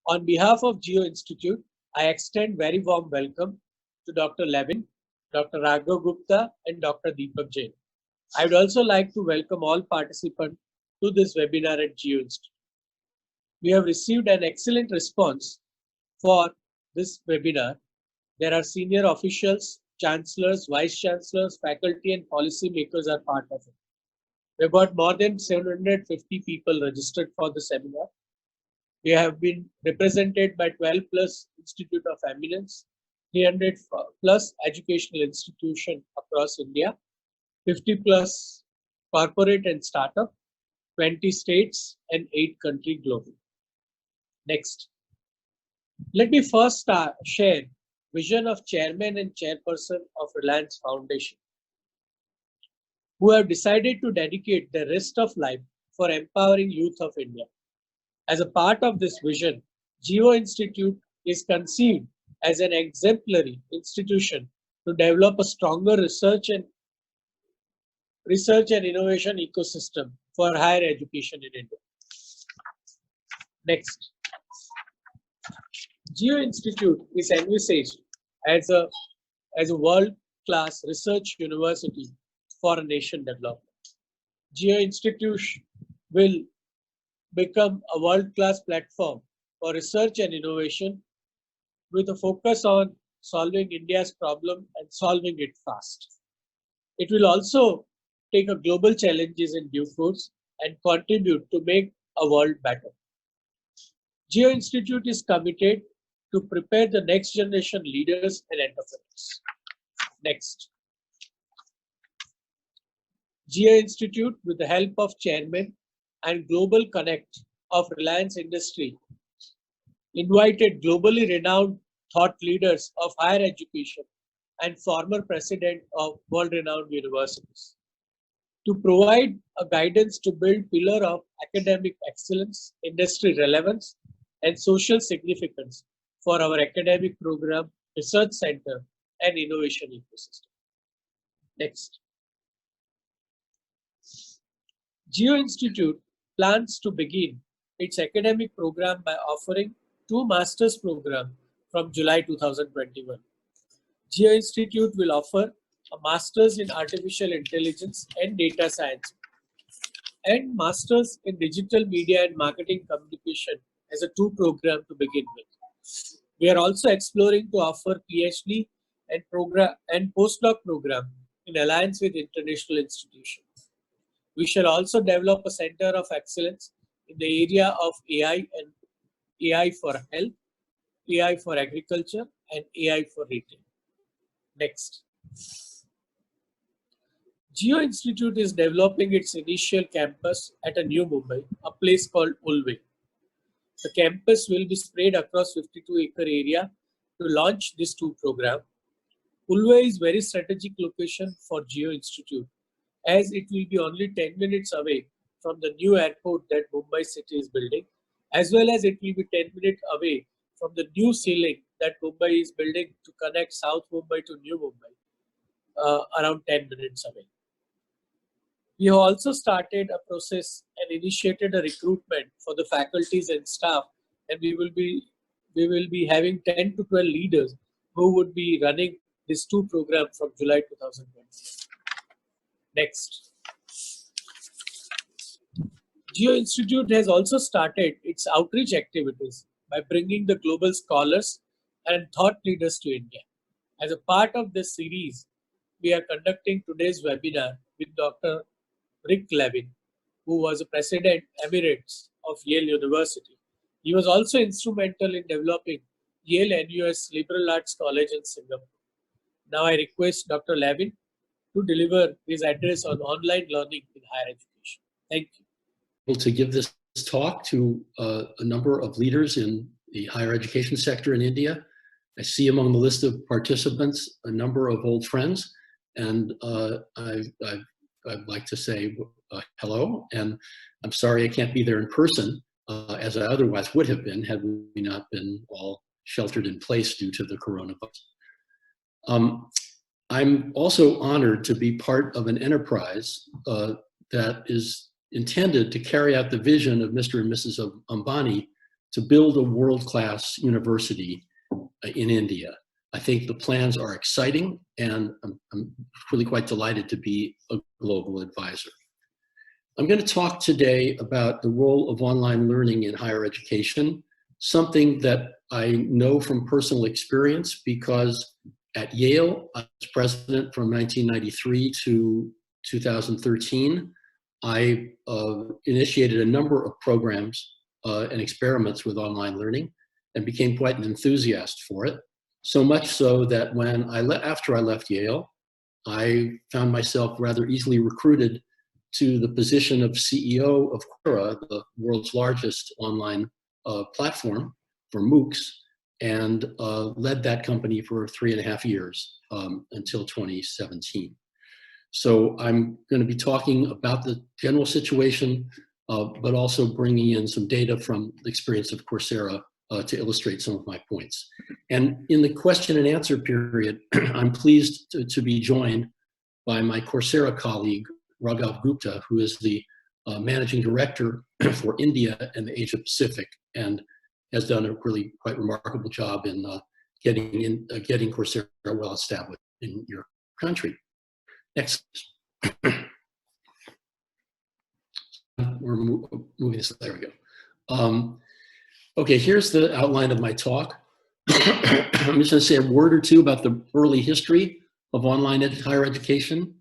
On behalf of Geo Institute, I extend very warm welcome to Dr. Levin, Dr. Raghav Gupta, and Dr. Deepak Jain. I would also like to welcome all participants to this webinar at Geo Institute. We have received an excellent response for this webinar. There are senior officials, chancellors, vice chancellors, faculty, and policy makers are part of it. We've got more than 750 people registered for the seminar. We have been represented by 12 plus Institute of Eminence, 300 plus educational institutions across India, 50 plus corporate and startup, 20 states and 8 countries globally. Next. Let me first share vision of chairman and chairperson of Reliance Foundation, who have decided to dedicate the rest of life for empowering youth of India. As a part of this vision, Geo Institute is conceived as an exemplary institution to develop a stronger research and innovation ecosystem for higher education in India. Next. Geo Institute is envisaged as a world-class research university for nation development. Geo Institute will become a world-class platform for research and innovation with a focus on solving India's problem and solving it fast. It will also take a global challenges in due course and contribute to make a world better. Geo Institute is committed to prepare the next generation leaders and entrepreneurs. Next. Geo Institute, with the help of Chairman and Global Connect of Reliance Industry, invited globally renowned thought leaders of higher education and former president of world-renowned universities to provide a guidance to build pillar of academic excellence, industry relevance, and social significance for our academic program, research center, and innovation ecosystem. Next. Geo Institute plans to begin its academic program by offering 2 master's programs from July 2021. Geo Institute will offer a master's in artificial intelligence and data science and master's in digital media and marketing communication as a 2 program to begin with. We are also exploring to offer PhD and postdoc program in alliance with international institutions. We shall also develop a center of excellence in the area of AI and AI for health, AI for agriculture, and AI for retail. Next. Geo Institute is developing its initial campus at a New Mumbai, a place called Ulve. The campus will be spread across 52-acre area to launch this 2 program. Ulve is very strategic location for Geo Institute, as it will be only 10 minutes away from the new airport that Mumbai city is building, as well as it will be 10 minutes away from the new sea link that Mumbai is building to connect South Mumbai to New Mumbai, around 10 minutes away. We have also started a process and initiated a recruitment for the faculties and staff, and we will be having 10 to 12 leaders who would be running this 2 programs from July 2020. Next. Geo Institute has also started its outreach activities by bringing the global scholars and thought leaders to India. As a part of this series, we are conducting today's webinar with Dr. Rick Levin, who was a President Emeritus of Yale University. He was also instrumental in developing Yale NUS Liberal Arts College in Singapore. Now I request Dr. Levin to deliver his address on online learning in higher education. Thank you. To give this talk to a number of leaders in the higher education sector in India. I see among the list of participants a number of old friends, and I'd like to say hello, and I'm sorry I can't be there in person, as I otherwise would have been had we not been all sheltered in place due to the coronavirus. I'm also honored to be part of an enterprise that is intended to carry out the vision of Mr. and Mrs. Ambani to build a world-class university in India. I think the plans are exciting, and I'm really quite delighted to be a global advisor. I'm going to talk today about the role of online learning in higher education, something that I know from personal experience because at Yale, I was president from 1993 to 2013. I initiated a number of programs and experiments with online learning and became quite an enthusiast for it. So much so that when after I left Yale, I found myself rather easily recruited to the position of CEO of Coursera, the world's largest online platform for MOOCs, and led that company for 3.5 years until 2017. So I'm going to be talking about the general situation, but also bringing in some data from the experience of Coursera to illustrate some of my points. And in the question and answer period, I'm pleased to be joined by my Coursera colleague, Raghav Gupta, who is the managing director for India and the Asia Pacific, and has done a really quite remarkable job in getting Coursera well established in your country. Next. We're moving this. There we go. Okay, here's the outline of my talk. I'm just going to say a word or two about the early history of online higher education.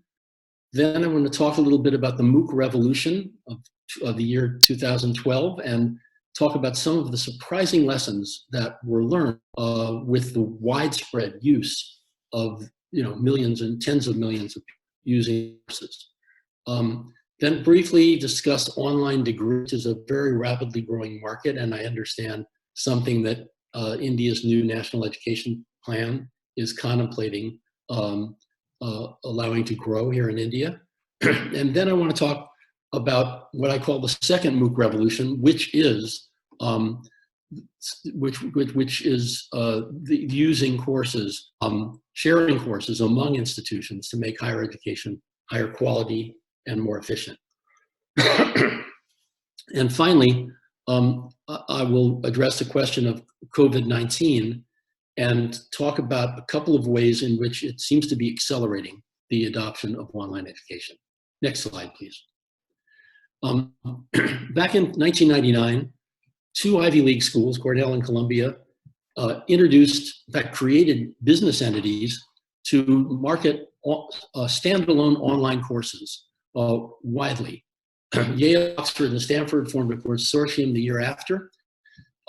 Then I'm going to talk a little bit about the MOOC revolution of the year 2012 and talk about some of the surprising lessons that were learned with the widespread use of millions and tens of millions of people using courses. Then briefly discuss online degrees, which is a very rapidly growing market, and I understand something that India's new national education plan is contemplating allowing to grow here in India. And then I want to talk about what I call the second MOOC revolution, which is using courses, sharing courses among institutions to make higher education higher quality and more efficient. And finally, I will address the question of COVID-19 and talk about a couple of ways in which it seems to be accelerating the adoption of online education. Next slide, please. Back in 1999, 2 Ivy League schools, Cornell and Columbia, created business entities to market standalone online courses widely. Yale, Oxford, and Stanford formed a consortium the year after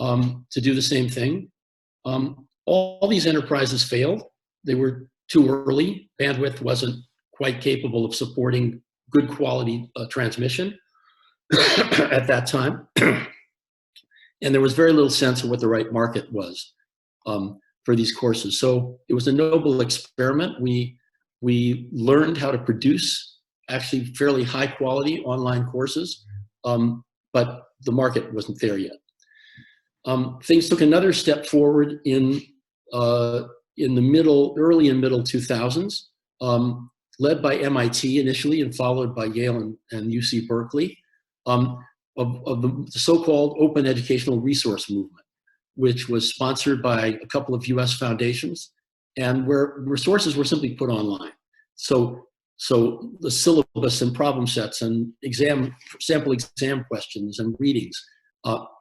to do the same thing. All these enterprises failed. They were too early. Bandwidth wasn't quite capable of supporting good quality transmission at that time. And there was very little sense of what the right market was for these courses. So it was a noble experiment. We learned how to produce actually fairly high quality online courses, but the market wasn't there yet. Things took another step forward in the early and middle 2000s, led by MIT initially and followed by Yale and UC Berkeley, of the so-called Open Educational Resource Movement, which was sponsored by a couple of US foundations and where resources were simply put online. So the syllabus and problem sets and sample exam questions and readings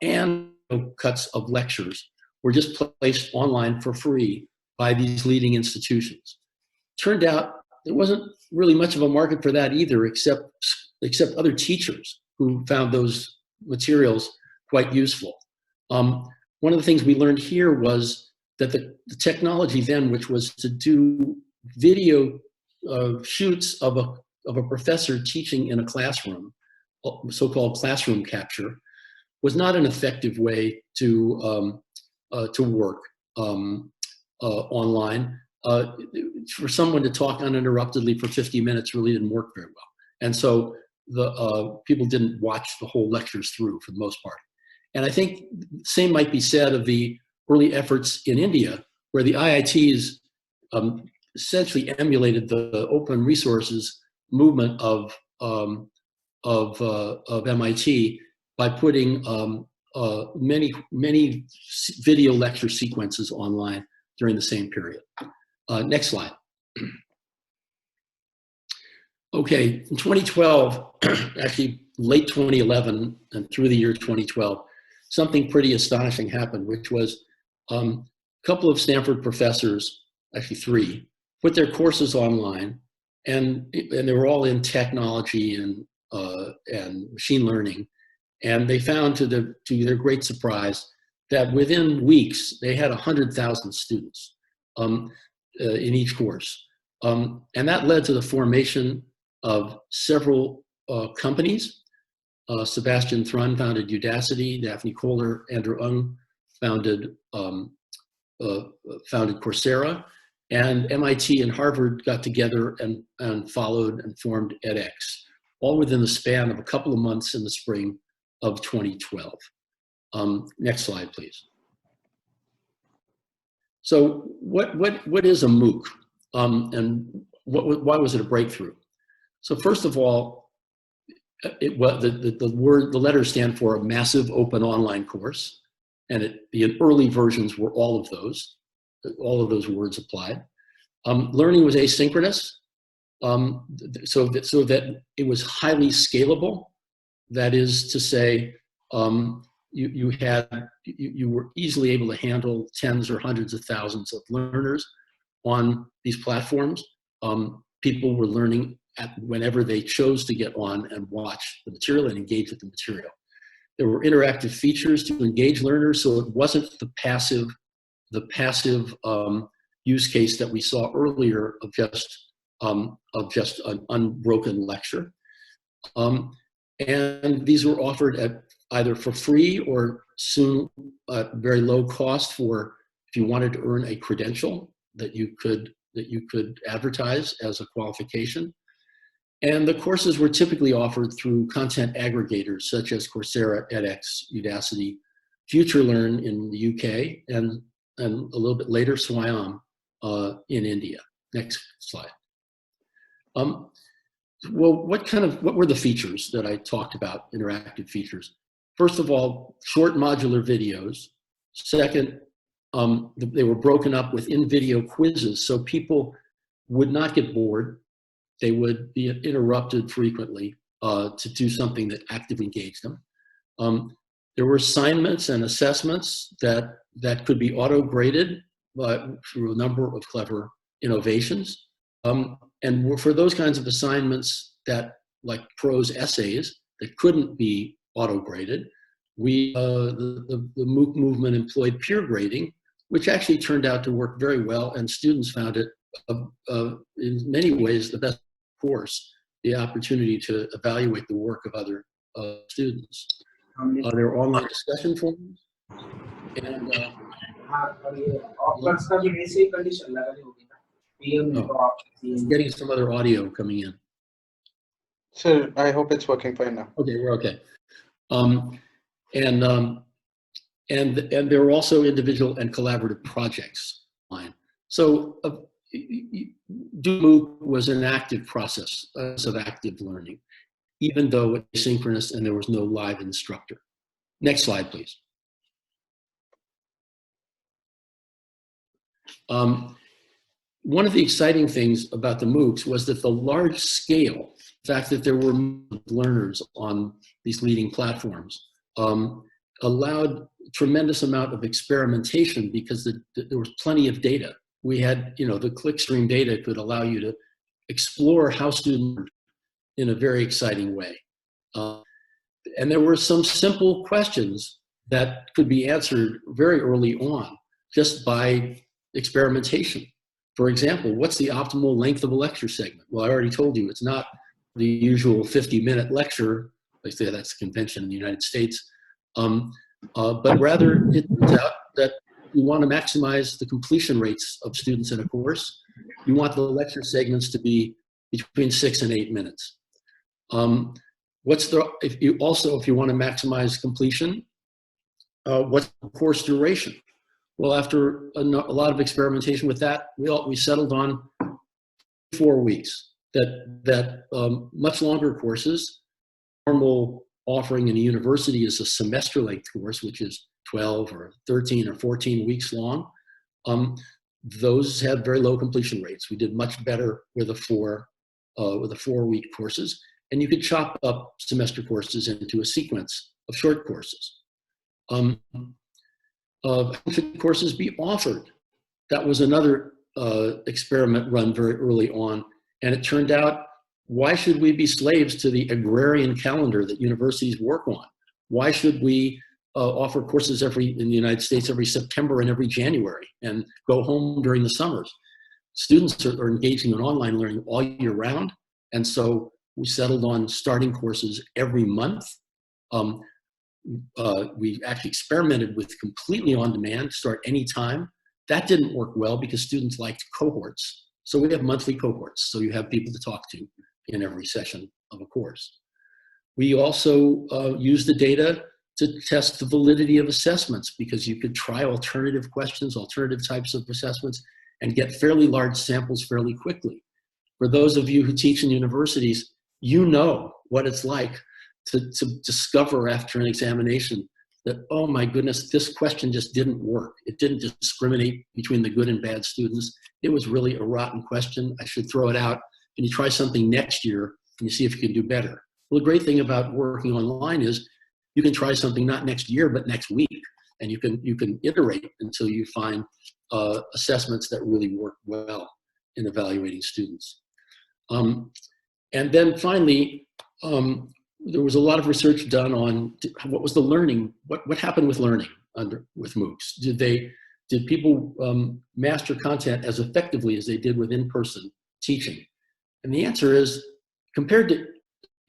and cuts of lectures were just placed online for free by these leading institutions. Turned out there wasn't really much of a market for that either, except other teachers who found those materials quite useful. One of the things we learned here was that the technology then, which was to do video shoots of a professor teaching in a classroom, so-called classroom capture, was not an effective way to work online. For someone to talk uninterruptedly for 50 minutes really didn't work very well. And so the people didn't watch the whole lectures through for the most part. And I think the same might be said of the early efforts in India, where the IITs essentially emulated the open resources movement of MIT by putting many video lecture sequences online during the same period. Next slide. Okay, in 2012, actually late 2011 and through the year 2012, something pretty astonishing happened, which was a couple of Stanford professors, actually 3, put their courses online, and they were all in technology and machine learning. And they found, to their great surprise, that within weeks they had 100,000 students in each course, and that led to the formation of several companies. Sebastian Thrun founded Udacity. Daphne Kohler, Andrew Ng founded Coursera, and MIT and Harvard got together and followed and formed edX, all within the span of a couple of months in the spring of 2012. Next slide, please. So what is a MOOC, and why was it a breakthrough? So first of all, the letters stand for a massive open online course, and the early versions were all of those words applied. Learning was asynchronous, so that it was highly scalable. That is to say, you were easily able to handle tens or hundreds of thousands of learners on these platforms. People were learning whenever they chose to get on and watch the material and engage with the material. There were interactive features to engage learners, so it wasn't the passive use case that we saw earlier of just an unbroken lecture. And these were offered at either for free or soon at very low cost for if you wanted to earn a credential that you could advertise as a qualification. And the courses were typically offered through content aggregators such as Coursera, edX, Udacity, FutureLearn in the UK, and a little bit later Swayam in India. Next slide. Well, what were the features that I talked about, interactive features? First of all, short modular videos. Second, they were broken up with in-video quizzes, so people would not get bored. They would be interrupted frequently to do something that actively engaged them. There were assignments and assessments that could be auto-graded through a number of clever innovations. And for those kinds of assignments like prose essays that couldn't be auto-graded, the MOOC movement employed peer grading, which actually turned out to work very well, and students found it in many ways the best course, the opportunity to evaluate the work of other students. There are online discussion forums, and getting some other audio coming in. Sir, I hope it's working fine now. Okay, we're okay. And there are also individual and collaborative projects online. So MOOC was an active process of active learning, even though it was synchronous and there was no live instructor. Next slide, please. One of the exciting things about the MOOCs was that the large scale, the fact that there were learners on these leading platforms, allowed tremendous amount of experimentation because there was plenty of data. We had, the clickstream data could allow you to explore how students learn in a very exciting way. And there were some simple questions that could be answered very early on just by experimentation. For example, what's the optimal length of a lecture segment? Well, I already told you it's not the usual 50-minute lecture. They say that's convention in the United States. But rather, it turns out that you want to maximize the completion rates of students in a course. You want the lecture segments to be between 6 and 8 minutes. If you want to maximize completion, what's the course duration? Well, after a lot of experimentation with that, we settled on 4 weeks. That much longer courses, normal offering in a university is a semester-length course, which is 12 or 13 or 14 weeks long. Those had very low completion rates. We did much better with the 4-week courses, and you could chop up semester courses into a sequence of short courses. Should courses be offered? That was another experiment run very early on, and it turned out, why should we be slaves to the agrarian calendar that universities work on? Why should we offer courses in the United States every September and every January and go home during the summers? Students are engaging in online learning all year round, and so we settled on starting courses every month. We actually experimented with completely on demand, start anytime. That didn't work well because students liked cohorts. So we have monthly cohorts, so you have people to talk to in every session of a course. We also use the data to test the validity of assessments, because you could try alternative questions, alternative types of assessments, and get fairly large samples fairly quickly. For those of you who teach in universities, you know what it's like to discover after an examination that, oh my goodness, this question just didn't work. It didn't discriminate between the good and bad students. It was really a rotten question. I should throw it out. And you try something next year and you see if you can do better. Well, the great thing about working online is you can try something not next year, but next week. And you can iterate until you find assessments that really work well in evaluating students. And then finally, there was a lot of research done on what was the learning, what happened with learning with MOOCs. Did people master content as effectively as they did with in-person teaching? And the answer is, compared to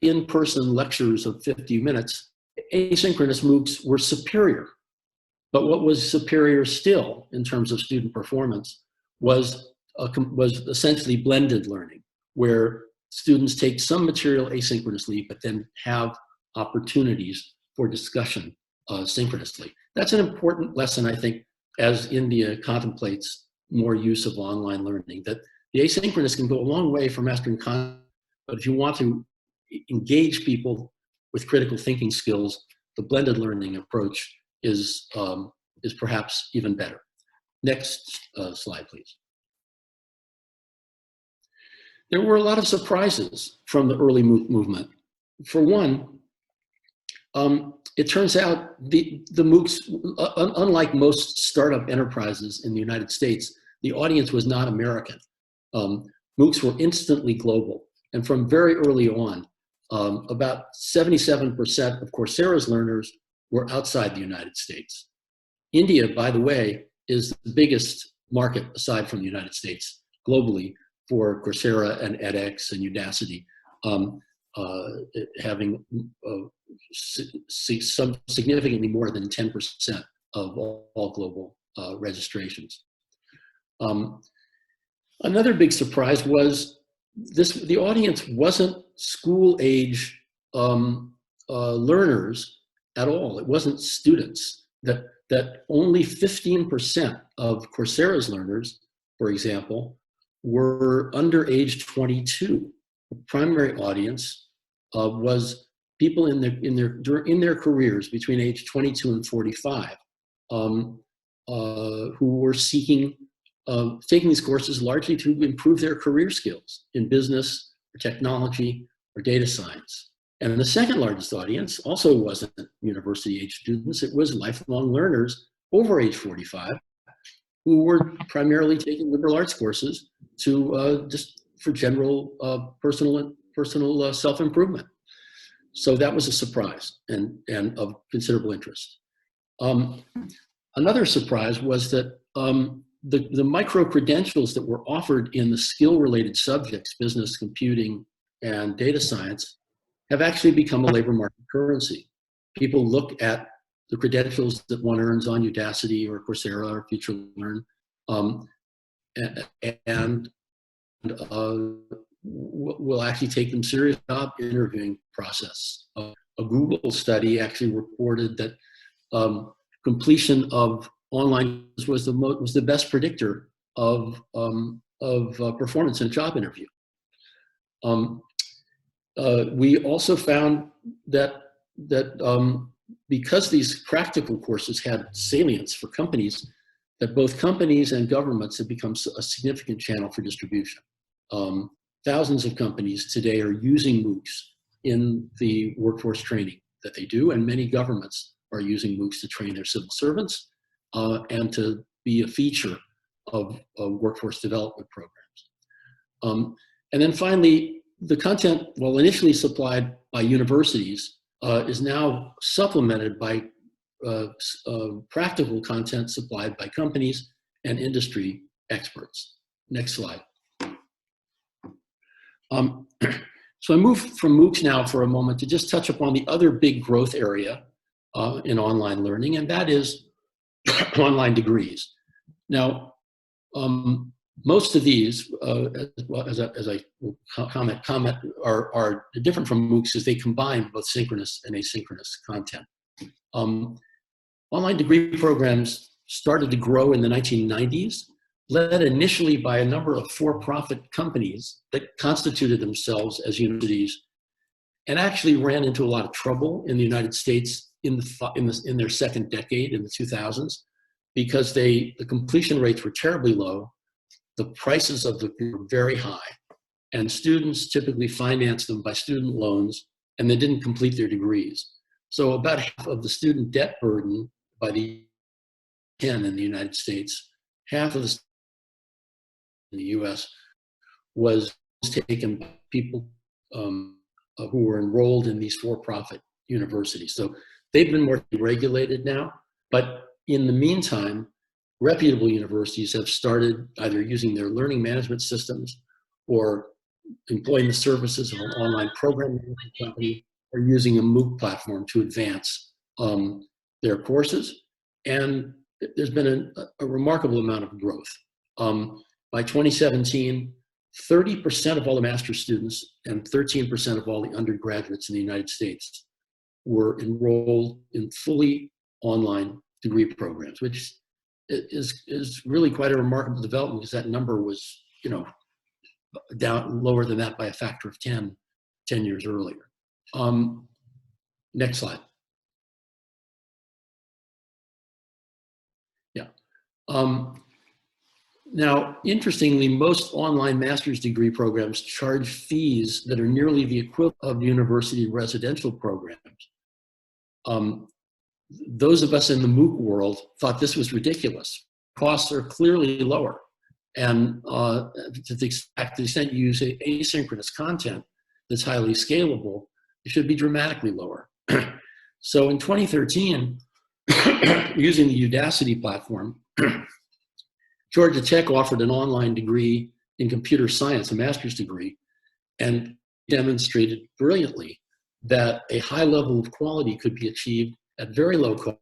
in-person lectures of 50 minutes, asynchronous MOOCs were superior. But what was superior still in terms of student performance was essentially blended learning, where students take some material asynchronously, but then have opportunities for discussion synchronously. That's an important lesson, I think, as India contemplates more use of online learning, that the asynchronous can go a long way for mastering content, but if you want to engage people with critical thinking skills, the blended learning approach is perhaps even better. Next slide, please. There were a lot of surprises from the early movement. For one, it turns out the MOOCs, unlike most startup enterprises in the United States, the audience was not American. MOOCs were instantly global. And from very early on, about 77% of Coursera's learners were outside the United States. India, by the way, is the biggest market aside from the United States globally for Coursera and edX and Udacity, having some significantly more than 10% of all global registrations. Another big surprise was the audience wasn't school-age learners at all. It wasn't students. That only 15% of Coursera's learners, for example, were under age 22. The primary audience was people in their careers between age 22 and 45, who were seeking taking these courses largely to improve their career skills in business or technology or data science. And the second largest audience also wasn't university age students. It was lifelong learners over age 45 who were primarily taking liberal arts courses to just for general personal self-improvement. So that was a surprise and of considerable interest. Another surprise was that the micro-credentials that were offered in the skill-related subjects, business, computing, and data science, have actually become a labor market currency. People look at the credentials that one earns on Udacity or Coursera or FutureLearn, and will actually take them serious job interviewing process. A Google study actually reported that completion of online was the best predictor of performance in a job interview. We also found that because these practical courses had salience for companies, that both companies and governments have become a significant channel for distribution. Thousands of companies today are using MOOCs in the workforce training that they do, and many governments are using MOOCs to train their civil servants and to be a feature of workforce development programs. And then finally, the content, while initially supplied by universities, is now supplemented by practical content supplied by companies and industry experts. Next slide. So I move from MOOCs now for a moment to just touch upon the other big growth area in online learning, and that is online degrees. Now, most of these, as I will comment, are different from MOOCs as they combine both synchronous and asynchronous content. Online degree programs started to grow in the 1990s, led initially by a number of for-profit companies that constituted themselves as universities, and actually ran into a lot of trouble in the United States in their second decade, in the 2000s, because the completion rates were terribly low, the prices of them were very high, and students typically financed them by student loans, and they didn't complete their degrees. So about half of the student debt burden by the 10 in the United States, half of the in the US was taken by people who were enrolled in these for-profit universities. So they've been more regulated now, but in the meantime, reputable universities have started either using their learning management systems or employing the services of an online program management company or using a MOOC platform to advance their courses. And there's been a remarkable amount of growth. By 2017, 30% of all the master's students and 13% of all the undergraduates in the United States were enrolled in fully online degree programs, which is really quite a remarkable development because that number was, down lower than that by a factor of 10 years earlier. Next slide. Yeah. Now, interestingly, most online master's degree programs charge fees that are nearly the equivalent of university residential programs. Those of us in the MOOC world thought this was ridiculous. Costs are clearly lower. And to the extent you use asynchronous content that's highly scalable, it should be dramatically lower. So in 2013, using the Udacity platform, Georgia Tech offered an online degree in computer science, a master's degree, and demonstrated brilliantly that a high level of quality could be achieved at very low cost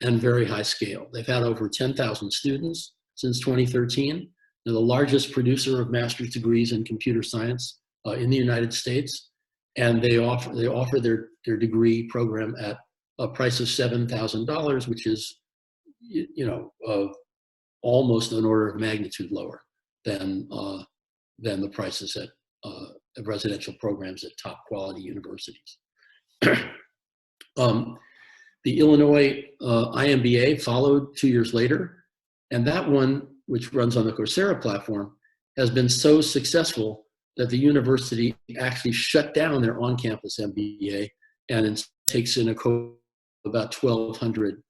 and very high scale. They've had over 10,000 students since 2013. They're the largest producer of master's degrees in computer science in the United States, and they offer their degree program at a price of $7,000, which is, almost an order of magnitude lower than the prices at residential programs at top quality universities. The Illinois IMBA followed 2 years later, and that one, which runs on the Coursera platform, has been so successful that the university actually shut down their on-campus MBA and takes in about 1,200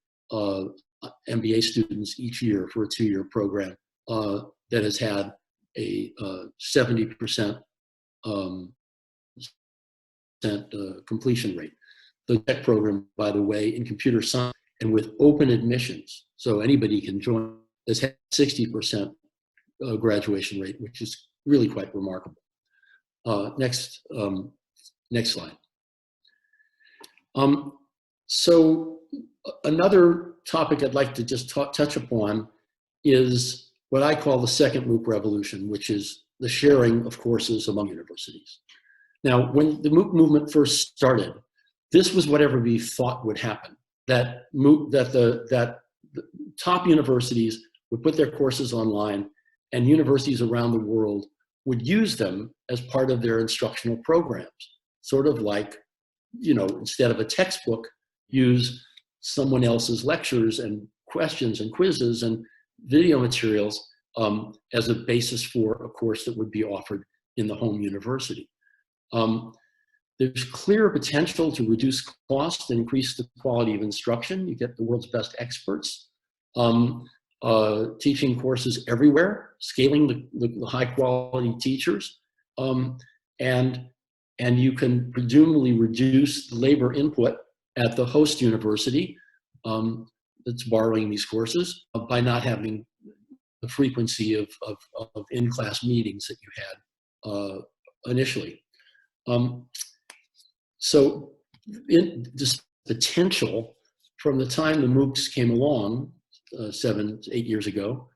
MBA students each year for a 2-year program that has had a 70% completion rate. The tech program, by the way, in computer science and with open admissions, so anybody can join, has had 60% graduation rate, which is really quite remarkable. Next slide. So another topic I'd like to just touch upon is what I call the second MOOC revolution, which is the sharing of courses among universities. Now, when the MOOC movement first started, this was what everybody thought would happen, that the top universities would put their courses online and universities around the world would use them as part of their instructional programs, sort of like instead of a textbook, use someone else's lectures and questions and quizzes and video materials as a basis for a course that would be offered in the home university. There's clear potential to reduce cost and increase the quality of instruction. You get the world's best experts teaching courses everywhere, scaling the high quality teachers, and you can presumably reduce the labor input at the host university that's borrowing these courses by not having the frequency of in-class meetings that you had initially. So this potential from the time the MOOCs came along 7 to 8 years ago,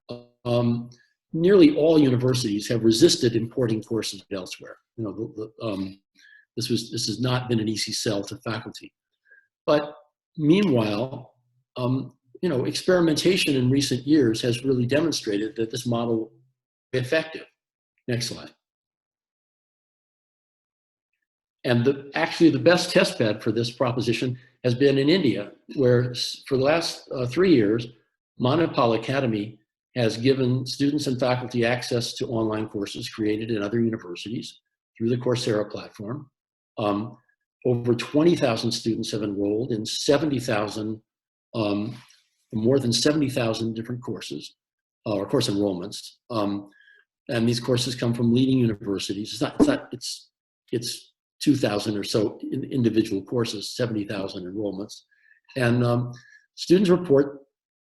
nearly all universities have resisted importing courses elsewhere. This has not been an easy sell to faculty. But meanwhile, experimentation in recent years has really demonstrated that this model is effective. Next slide. And actually the best test bed for this proposition has been in India, where for the last 3 years, Manipal Academy has given students and faculty access to online courses created in other universities through the Coursera platform. Over 20,000 students have enrolled in 70,000, more than 70,000 different courses, or course enrollments. And these courses come from leading universities. It's 2,000 or so individual courses, 70,000 enrollments. And students report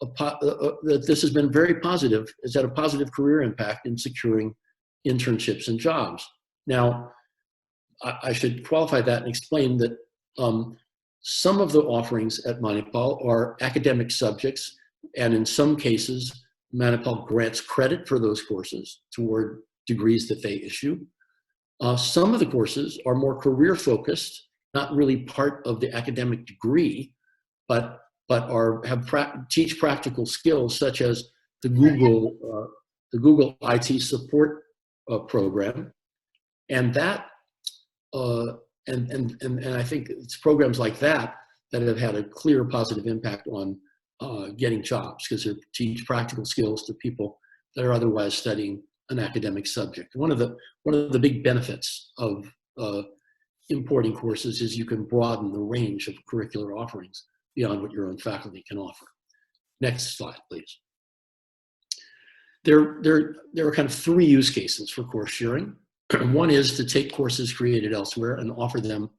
that this has been very positive, has had a positive career impact in securing internships and jobs. Now, I should qualify that and explain that some of the offerings at Manipal are academic subjects, and in some cases, Manipal grants credit for those courses toward degrees that they issue. Some of the courses are more career-focused, not really part of the academic degree, but teach practical skills, such as the Google IT support program, and that and I think it's programs like that that have had a clear positive impact on getting jobs, because they teach practical skills to people that are otherwise studying an academic subject. One of the big benefits of importing courses is you can broaden the range of curricular offerings beyond what your own faculty can offer. Next slide, please. There are kind of 3 use cases for course sharing. One is to take courses created elsewhere and offer them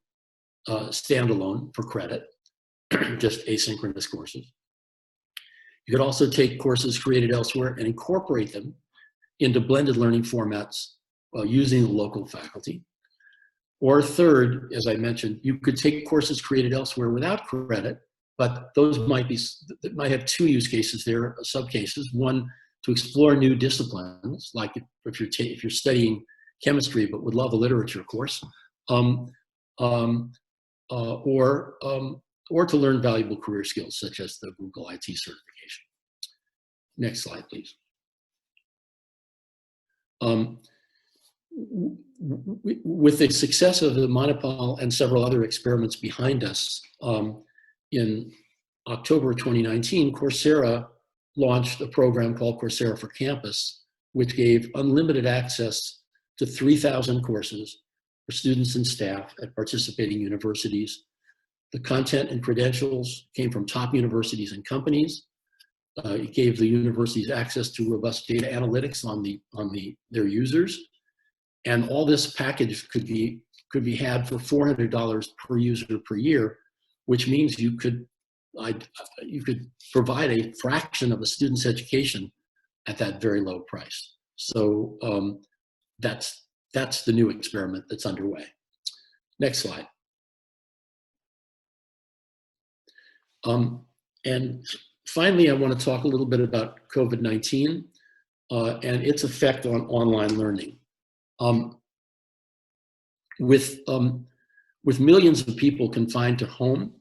standalone for credit, just asynchronous courses. You could also take courses created elsewhere and incorporate them into blended learning formats using the local faculty. Or third, as I mentioned, you could take courses created elsewhere without credit, but those might have 2 use cases there, subcases. One, to explore new disciplines, like if you're studying chemistry but would love a literature course, or to learn valuable career skills such as the Google IT certification. Next slide, please. With the success of the Manipal and several other experiments behind us, in October 2019, Coursera launched a program called Coursera for Campus, which gave unlimited access to 3,000 courses for students and staff at participating universities. The content and credentials came from top universities and companies. It gave the universities access to robust data analytics on their users. And all this package could be had for $400 per user per year, which means you could provide a fraction of a student's education at that very low price. So that's the new experiment that's underway. Next slide. And finally, I want to talk a little bit about COVID-19 and its effect on online learning. With millions of people confined to home,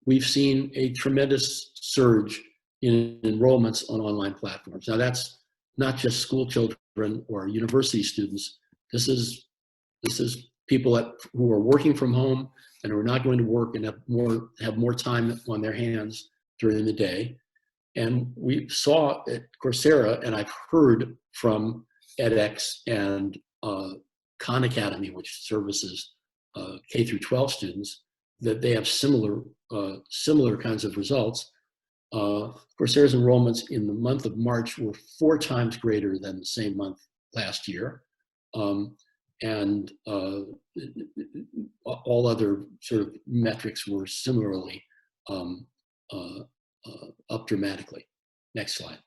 we've seen a tremendous surge in enrollments on online platforms. Now, that's not just school children or university students. This is people who are working from home, and who are not going to work and have more time on their hands during the day. And we saw at Coursera, and I've heard from edX and Khan Academy, which services K through 12 students, that they have similar kinds of results. Coursera's enrollments in the month of March were 4 times greater than the same month last year. And all other sort of metrics were similarly up dramatically. Next slide.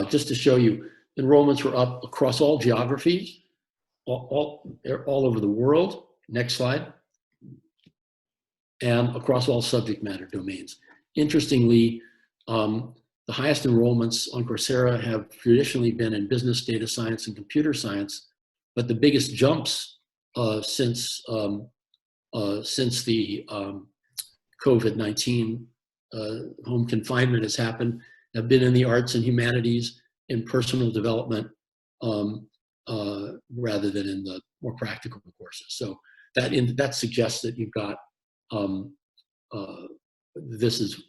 Just to show you, enrollments were up across all geographies, all over the world. Next slide. And across all subject matter domains. Interestingly, the highest enrollments on Coursera have traditionally been in business, data science, and computer science, but the biggest jumps since the COVID-19 home confinement has happened have been in the arts and humanities, in personal development, rather than in the more practical courses. So that suggests that you've got this is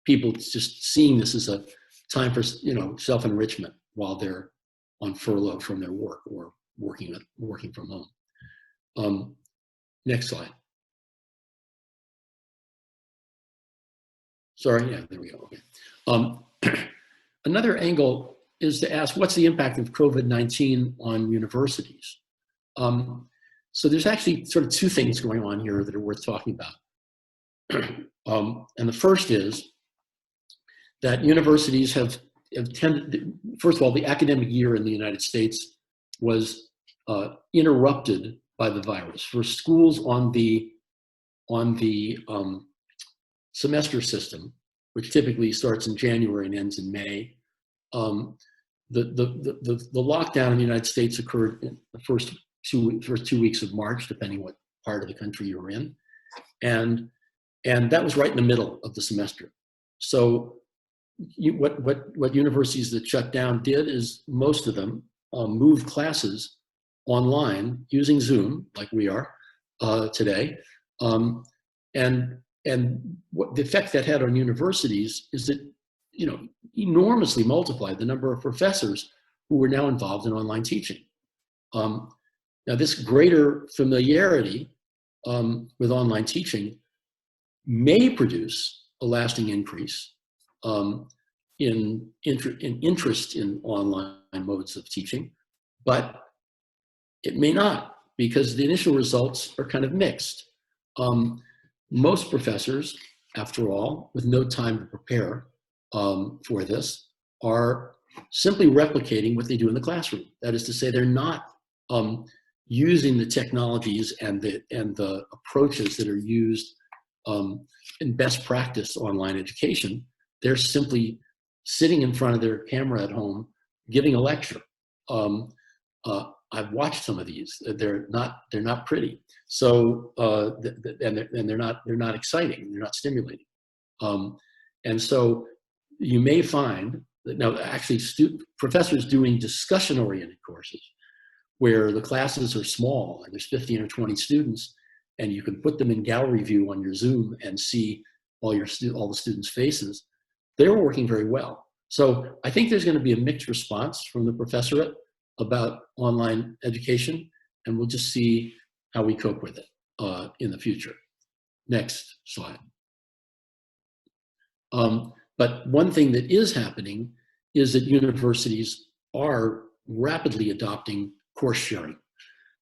people just seeing this as a time for self-enrichment while they're on furlough from their work or working from home. Next slide. Sorry, yeah, there we go. Okay. Another angle is to ask, what's the impact of COVID-19 on universities? So there's actually sort of 2 things going on here that are worth talking about. And the first is that universities have tended, first of all, the academic year in the United States was interrupted by the virus. For schools on the semester system, which typically starts in January and ends in May, the lockdown in the United States occurred in the first 2 weeks of March, depending what part of the country you're in, and that was right in the middle of the semester. So what universities that shut down did is most of them moved classes online using Zoom, like we are today, and what the effect that had on universities is that enormously multiplied the number of professors who were now involved in online teaching. Now, this greater familiarity with online teaching may produce a lasting increase in interest in online modes of teaching, but it may not, because the initial results are kind of mixed. Most professors, after all, with no time to prepare for this, are simply replicating what they do in the classroom. That is to say, they're not using the technologies and the approaches that are used in best practice online education. They're simply sitting in front of their camera at home, giving a lecture. I've watched some of these. They're not pretty. So and they're not exciting. They're not stimulating. And so you may find that now actually professors doing discussion-oriented courses, where the classes are small and there's 15 or 20 students, and you can put them in gallery view on your Zoom and see all the students' faces, they're working very well. So I think there's going to be a mixed response from the professorate about online education, and we'll just see how we cope with it in the future. Next slide. But one thing that is happening is that universities are rapidly adopting course sharing,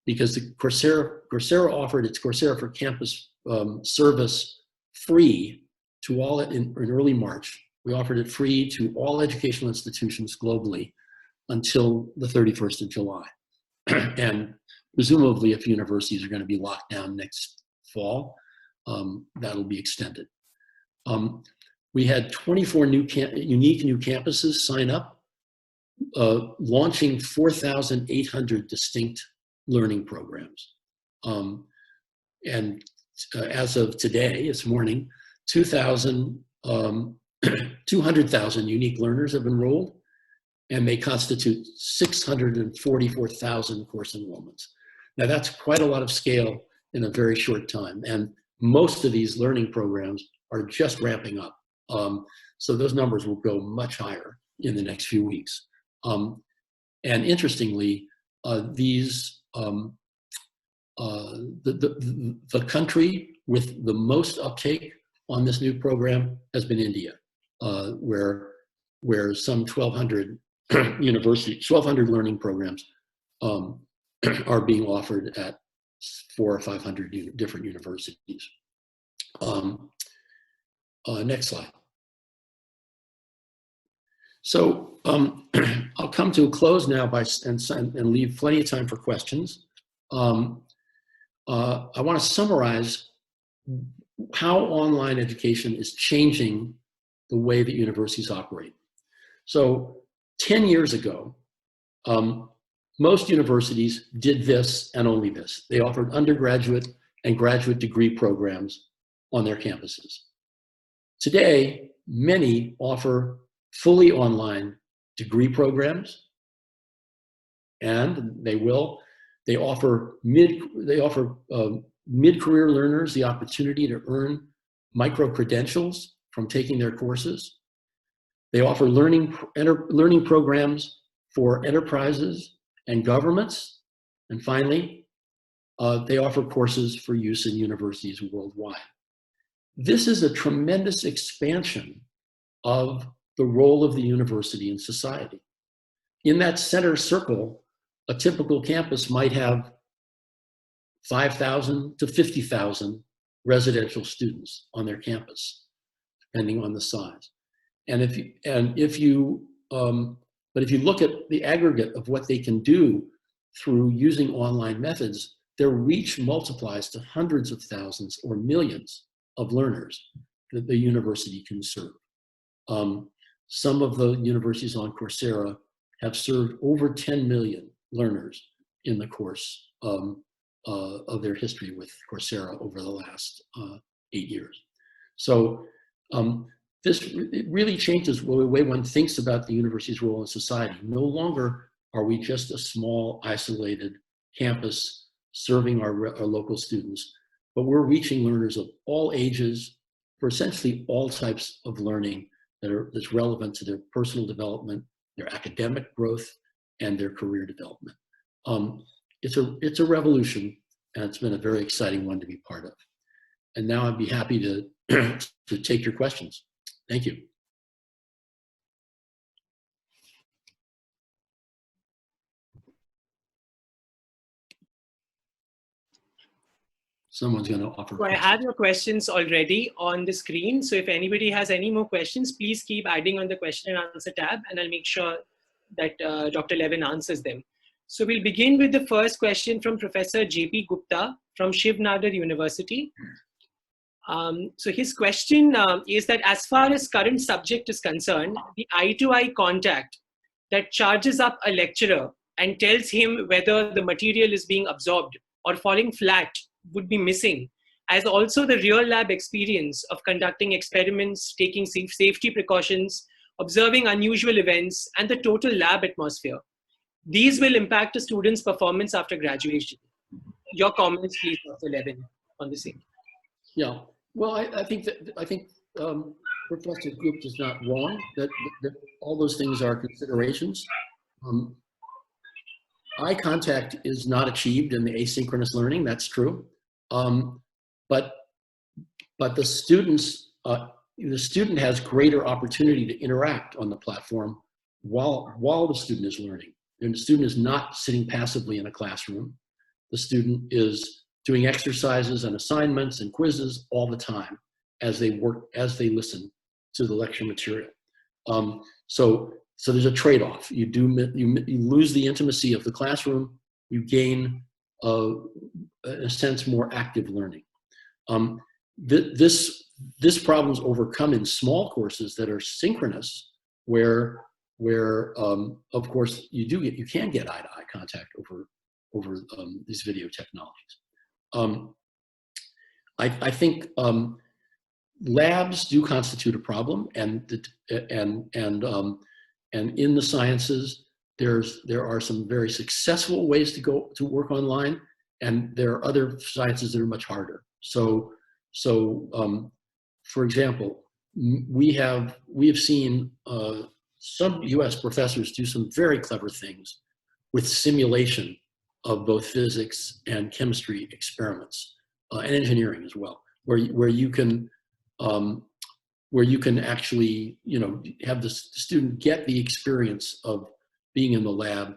because the Coursera offered its Coursera for Campus service free to all in early March. We offered it free to all educational institutions globally until the 31st of July. And presumably, if universities are going to be locked down next fall, that'll be extended. We had 24 unique new campuses sign up, launching 4,800 distinct learning programs. And as of today, this morning, 200,000 unique learners have enrolled, and they constitute 644,000 course enrollments. Now that's quite a lot of scale in a very short time. And most of these learning programs are just ramping up. So those numbers will go much higher in the next few weeks. And interestingly, the country with the most uptake on this new program has been India, where some 1,200 1,200 learning programs are being offered at 400 or 500 different universities. Next slide. So I'll come to a close now and leave plenty of time for questions. I want to summarize how online education is changing the way that universities operate. So 10 years ago, most universities did this and only this. They offered undergraduate and graduate degree programs on their campuses. Today, many offer fully online degree programs, and they offer mid-career learners the opportunity to earn micro-credentials from taking their courses. They offer learning programs for enterprises and governments. And finally, they offer courses for use in universities worldwide. This is a tremendous expansion of the role of the university in society. In that center circle, a typical campus might have 5,000 to 50,000 residential students on their campus, depending on the size. But if you look at the aggregate of what they can do through using online methods, their reach multiplies to hundreds of thousands or millions of learners that the university can serve. Some of the universities on Coursera have served over 10 million learners in the course of their history with Coursera over the last 8 years. So it really changes the way one thinks about the university's role in society. No longer are we just a small, isolated campus serving our local students, but we're reaching learners of all ages for essentially all types of learning that's relevant to their personal development, their academic growth, and their career development. It's a revolution, and it's been a very exciting one to be part of. And now I'd be happy to take your questions. Thank you. Someone's going to offer. So I have your questions already on the screen. So if anybody has any more questions, please keep adding on the question and answer tab, and I'll make sure that Dr. Levin answers them. So we'll begin with the first question from Professor J.P. Gupta from Shiv Nadar University. So his question is that as far as current subject is concerned, the eye-to-eye contact that charges up a lecturer and tells him whether the material is being absorbed or falling flat would be missing, as also the real lab experience of conducting experiments, taking safety precautions, observing unusual events, and the total lab atmosphere. These will impact a student's performance after graduation. Your comments, please, Dr. Levin, on the same. Yeah, well, I think Professor Gupta is not wrong that all those things are considerations. Eye contact is not achieved in the asynchronous learning. That's true. But the student has greater opportunity to interact on the platform while the student is learning. And the student is not sitting passively in a classroom. The student is doing exercises and assignments and quizzes all the time as they listen to the lecture material. So there's a trade-off. You lose the intimacy of the classroom. You gain, in a sense, more active learning. This problem is overcome in small courses that are synchronous, where of course you can get eye-to-eye contact over these video technologies. I think labs do constitute a problem, and in the sciences there are some very successful ways to work online, And there are other sciences that are much harder. So for example, we have seen some US professors do some very clever things with simulation of both physics and chemistry experiments, and engineering as well, where you can actually, you know, have the student get the experience of being in the lab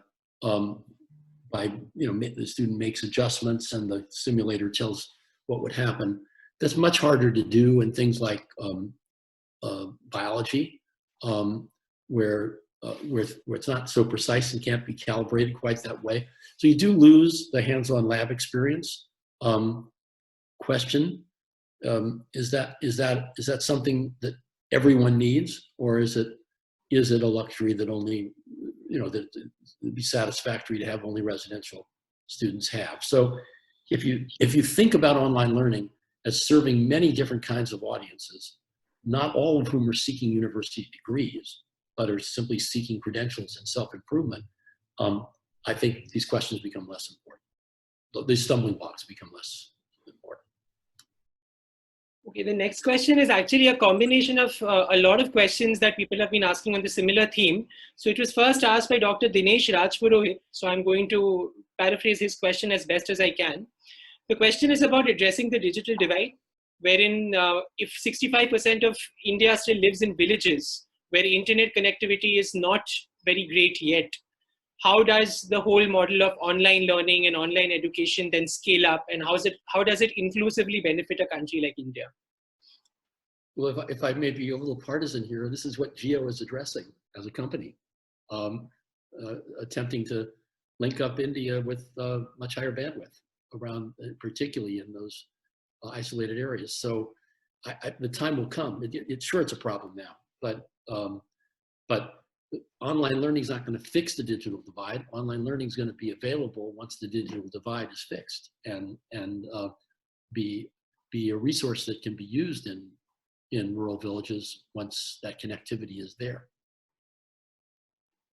by, you know, the student makes adjustments and the simulator tells what would happen. That's much harder to do in things like biology, where it's not so precise and can't be calibrated quite that way. So you do lose the hands-on lab experience. Question: is that something that everyone needs, or is it a luxury that only, you know, that it'd be satisfactory to have only residential students have? So if you think about online learning as serving many different kinds of audiences, not all of whom are seeking university degrees, but are simply seeking credentials and self-improvement, I think these questions become less important. These stumbling blocks become less important. Okay, the next question is actually a combination of a lot of questions that people have been asking on the similar theme. So it was first asked by Dr. Dinesh Rajpurohit. So I'm going to paraphrase his question as best as I can. The question is about addressing the digital divide, wherein if 65% of India still lives in villages where internet connectivity is not very great yet, how does the whole model of online learning and online education then scale up, and how does it inclusively benefit a country like India? Well, if I may be a little partisan here, this is what Geo is addressing as a company, attempting to link up India with much higher bandwidth around, particularly in those isolated areas. So the time will come. It's a problem now, but online learning is not going to fix the digital divide. Online learning is going to be available once the digital divide is fixed, and be a resource that can be used in rural villages once that connectivity is there.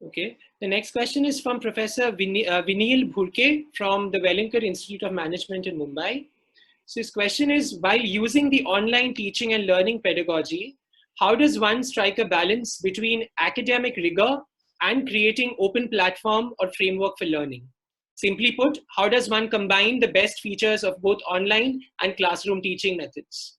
Okay. The next question is from Professor Vinil Bhurke from the Wellinkar Institute of Management in Mumbai. So his question is, while using the online teaching and learning pedagogy, how does one strike a balance between academic rigor and creating open platform or framework for learning? Simply put, how does one combine the best features of both online and classroom teaching methods?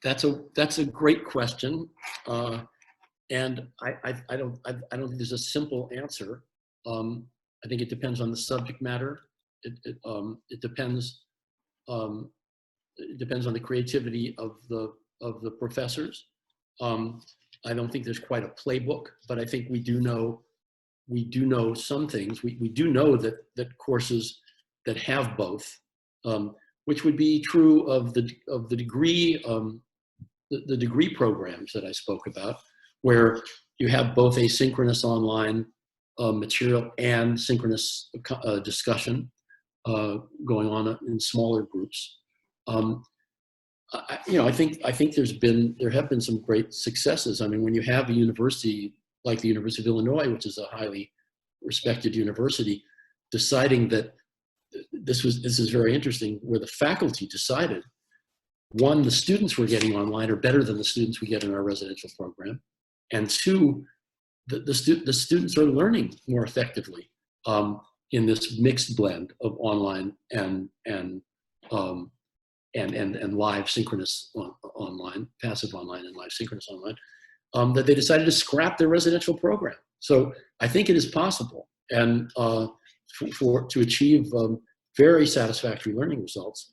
That's a great question, and I don't think there's a simple answer. I think it depends on the subject matter. It depends. It depends on the creativity of the professors. I don't think there's quite a playbook, but I think we do know some things. We do know that courses that have both, which would be true of the degree the degree programs that I spoke about, where you have both asynchronous online material and synchronous discussion going on in smaller groups. I think there have been some great successes. I mean, when you have a university like the University of Illinois, which is a highly respected university, deciding that this is very interesting, where the faculty decided, one, the students we're getting online are better than the students we get in our residential program, and two, the students are learning more effectively in this mixed blend of online and live synchronous online, passive online and live synchronous online, that they decided to scrap their residential program. So I think it is possible, and to achieve very satisfactory learning results.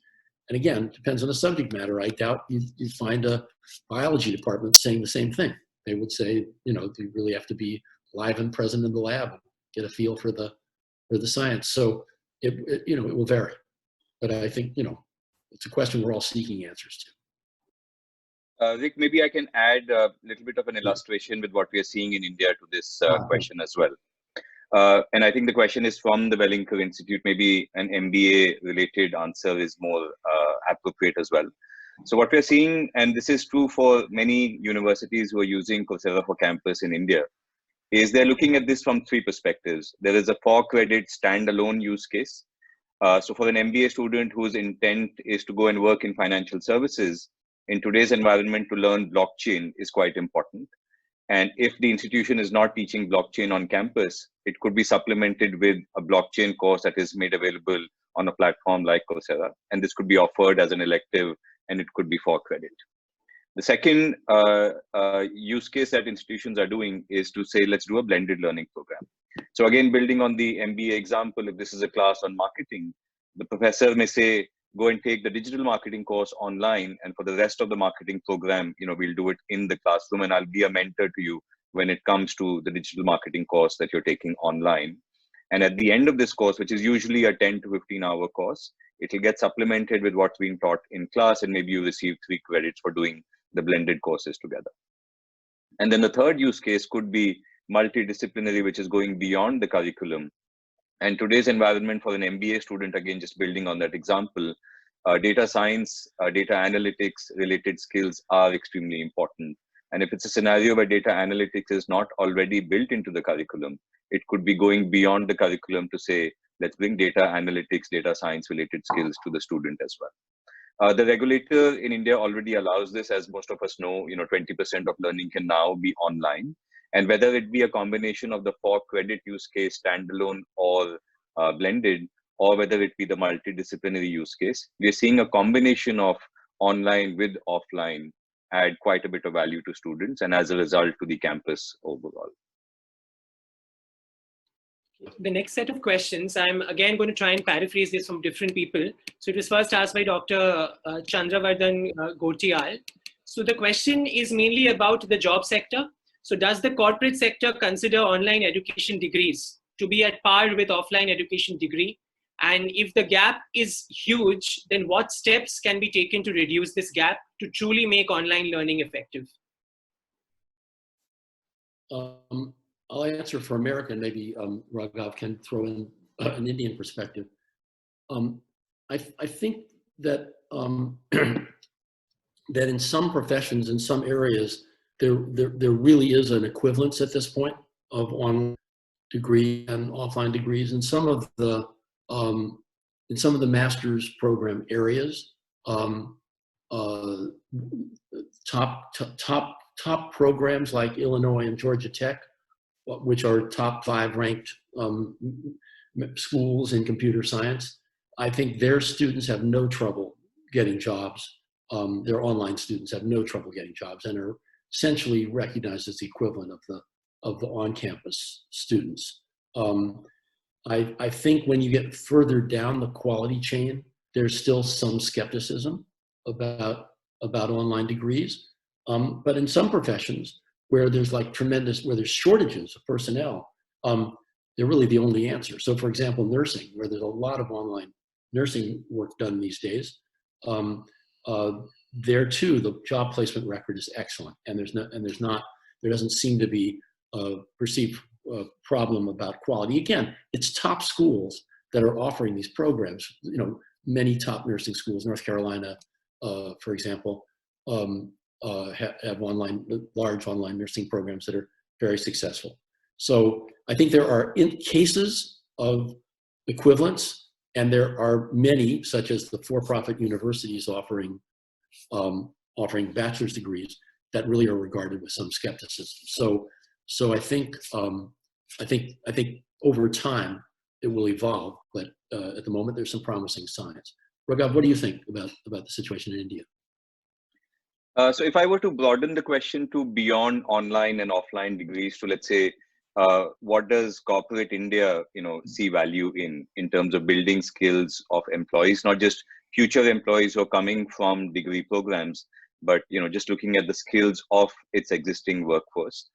And again, it depends on the subject matter. I doubt you'd find a biology department saying the same thing. They would say, you really have to be live and present in the lab, and get a feel for the science. So it will vary, but I think it's a question we're all seeking answers to. Rick, maybe I can add a little bit of an illustration with what we are seeing in India to this question as well. And I think the question is from the Wellinkar Institute. Maybe an MBA related answer is more appropriate as well. So what we're seeing, and this is true for many universities who are using Coursera for Campus in India, is they're looking at this from three perspectives. There is a 4-credit standalone use case. So for an MBA student whose intent is to go and work in financial services, in today's environment, to learn blockchain is quite important. And if the institution is not teaching blockchain on campus, it could be supplemented with a blockchain course that is made available on a platform like Coursera. And this could be offered as an elective, and it could be 4-credit. The second use case that institutions are doing is to say, let's do a blended learning program. So again, building on the MBA example, if this is a class on marketing, the professor may say, go and take the digital marketing course online, and for the rest of the marketing program, we'll do it in the classroom, and I'll be a mentor to you when it comes to the digital marketing course that you're taking online. And at the end of this course, which is usually a 10 to 15-hour course, it will get supplemented with what's being taught in class, and maybe you receive 3 credits for doing the blended courses together. And then the third use case could be multidisciplinary, which is going beyond the curriculum. And today's environment for an MBA student, again, just building on that example, data science, data analytics related skills are extremely important. And if it's a scenario where data analytics is not already built into the curriculum, it could be going beyond the curriculum to say, let's bring data analytics, data science related skills to the student as well. The regulator in India already allows this, as most of us know, 20% of learning can now be online. And whether it be a combination of the 4-credit use case, standalone or blended, or whether it be the multidisciplinary use case, we're seeing a combination of online with offline add quite a bit of value to students, and as a result to the campus overall. The next set of questions, I'm again going to try and paraphrase this from different people. So it was first asked by Dr. Chandravardhan Gotial. So the question is mainly about the job sector. So does the corporate sector consider online education degrees to be at par with offline education degree? And if the gap is huge, then what steps can be taken to reduce this gap to truly make online learning effective? I'll answer for America, and maybe Raghav can throw in an Indian perspective. I think that that in some professions, in some areas, there really is an equivalence at this point of online degree and offline degrees. In some of the master's program areas, top programs like Illinois and Georgia Tech, which are top 5 ranked schools in computer science, I think their students have no trouble getting jobs. Their online students have no trouble getting jobs and are essentially recognized as the equivalent of the on-campus students. I think when you get further down the quality chain, there's still some skepticism about online degrees. But in some professions where there's where there's shortages of personnel, they're really the only answer. So for example, nursing, where there's a lot of online nursing work done these days, there too, the job placement record is excellent. And there doesn't seem to be a perceived problem about quality. Again, it's top schools that are offering these programs. Many top nursing schools, North Carolina, for example, have large online nursing programs that are very successful. So I think there are cases of equivalence, and there are many, such as the for-profit universities offering bachelor's degrees, that really are regarded with some skepticism. So I think over time it will evolve, but at the moment there's some promising signs. Raghav, what do you think about the situation in India? So if I were to broaden the question to beyond online and offline degrees to, let's say, what does corporate India, see value in terms of building skills of employees, not just future employees who are coming from degree programs, but just looking at the skills of its existing workforce.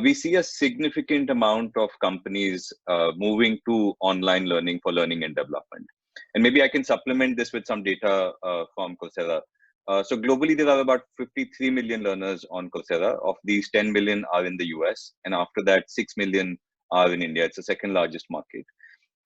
We see a significant amount of companies moving to online learning for learning and development. And maybe I can supplement this with some data from Coursera. So globally, there are about 53 million learners on Coursera. Of these, 10 million are in the US. And after that, 6 million are in India. It's the second largest market.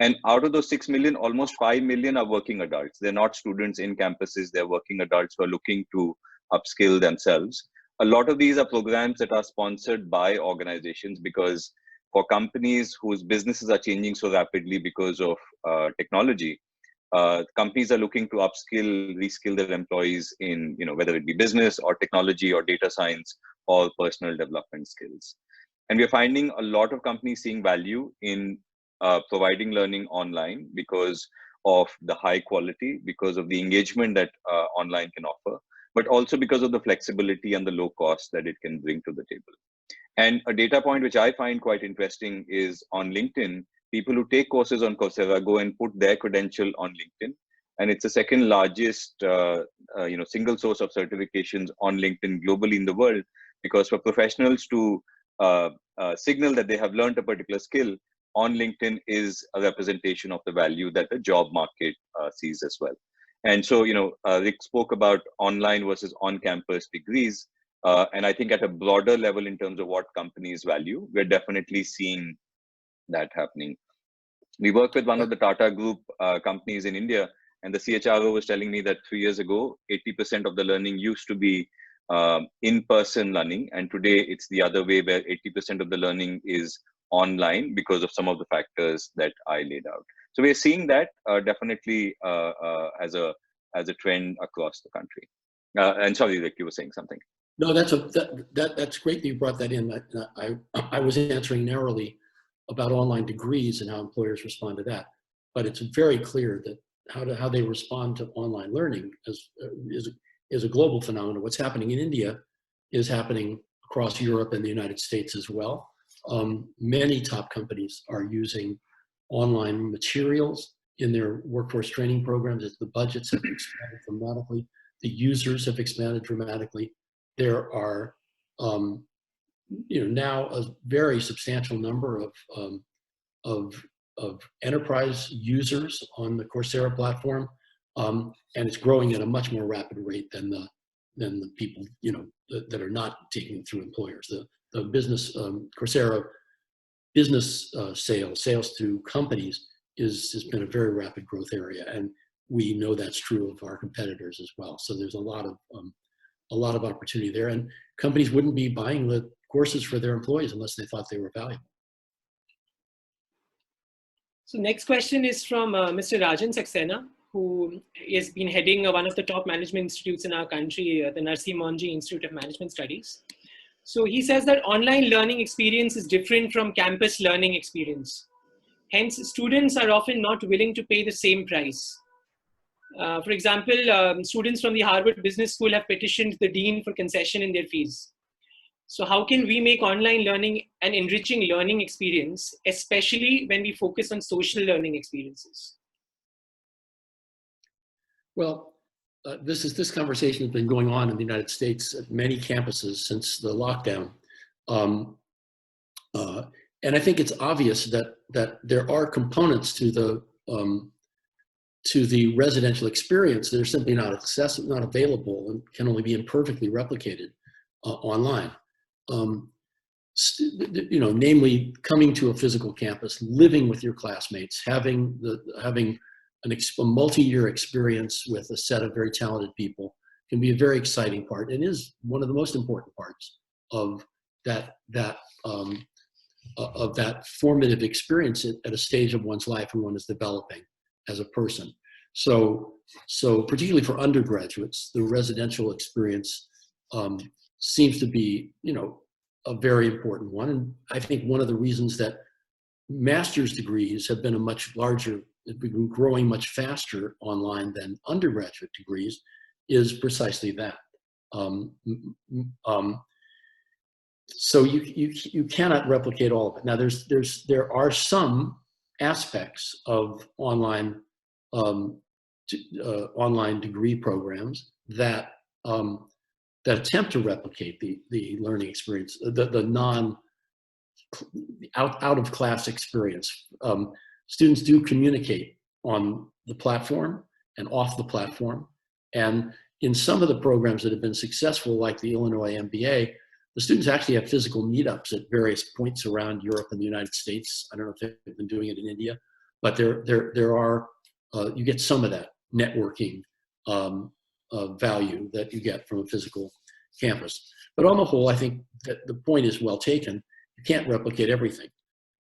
And out of those 6 million, almost 5 million are working adults. They're not students in campuses. They're working adults who are looking to upskill themselves. A lot of these are programs that are sponsored by organizations because for companies whose businesses are changing so rapidly because of technology, companies are looking to upskill, reskill their employees in, whether it be business or technology or data science or personal development skills. And we're finding a lot of companies seeing value in providing learning online because of the high quality, because of the engagement that online can offer, but also because of the flexibility and the low cost that it can bring to the table. And a data point which I find quite interesting is on LinkedIn, people who take courses on Coursera go and put their credential on LinkedIn. And it's the second largest single source of certifications on LinkedIn globally in the world, because for professionals to signal that they have learned a particular skill on LinkedIn is a representation of the value that the job market sees as well. And so, Rick spoke about online versus on-campus degrees. And I think at a broader level in terms of what companies value, we're definitely seeing that happening. We work with one of the Tata Group companies in India, and the CHRO was telling me that 3 years ago, 80% of the learning used to be in-person learning. And today it's the other way, where 80% of the learning is online because of some of the factors that I laid out. So we're seeing that definitely as a trend across the country. And sorry, Rick, you were saying something. No, that's great that you brought that in. I was answering narrowly about online degrees and how employers respond to that, but it's very clear that how they respond to online learning is a global phenomenon. What's happening in India is happening across Europe and the United States as well. Many top companies are using online materials in their workforce training programs. As the budgets have expanded dramatically, the users have expanded dramatically. There are now a very substantial number of enterprise users on the Coursera platform, and it's growing at a much more rapid rate than the people that are not taking it through employers. The business Coursera business sales to companies has been a very rapid growth area, and we know that's true of our competitors as well. So there's a lot of opportunity there, and companies wouldn't be buying the courses for their employees unless they thought they were valuable. So next question is from Mr. Rajan Saxena, who has been heading one of the top management institutes in our country, the Narsi Monji Institute of Management Studies. So he says that online learning experience is different from campus learning experience. Hence, students are often not willing to pay the same price. For example, students from the Harvard Business School have petitioned the dean for concession in their fees. So how can we make online learning an enriching learning experience, especially when we focus on social learning experiences? Well, this conversation has been going on in the United States at many campuses since the lockdown. And I think it's obvious that there are components to the residential experience that are simply not accessible, not available, and can only be imperfectly replicated online. Namely coming to a physical campus, living with your classmates, having a multi-year experience with a set of very talented people can be a very exciting part, and is one of the most important parts of that formative experience at a stage of one's life when one is developing as a person. So particularly for undergraduates, the residential experience seems to be, a very important one. And I think one of the reasons that master's degrees have been been growing much faster online than undergraduate degrees is precisely that. So you cannot replicate all of it. Now there are some aspects of online degree programs that attempt to replicate the learning experience, the out of class experience. Students do communicate on the platform and off the platform, and in some of the programs that have been successful, like the Illinois MBA, the students actually have physical meetups at various points around Europe and the United States. I don't know if they've been doing it in India, but there are you get some of that networking value that you get from a physical campus. But on the whole, I think that the point is well taken. You can't replicate everything.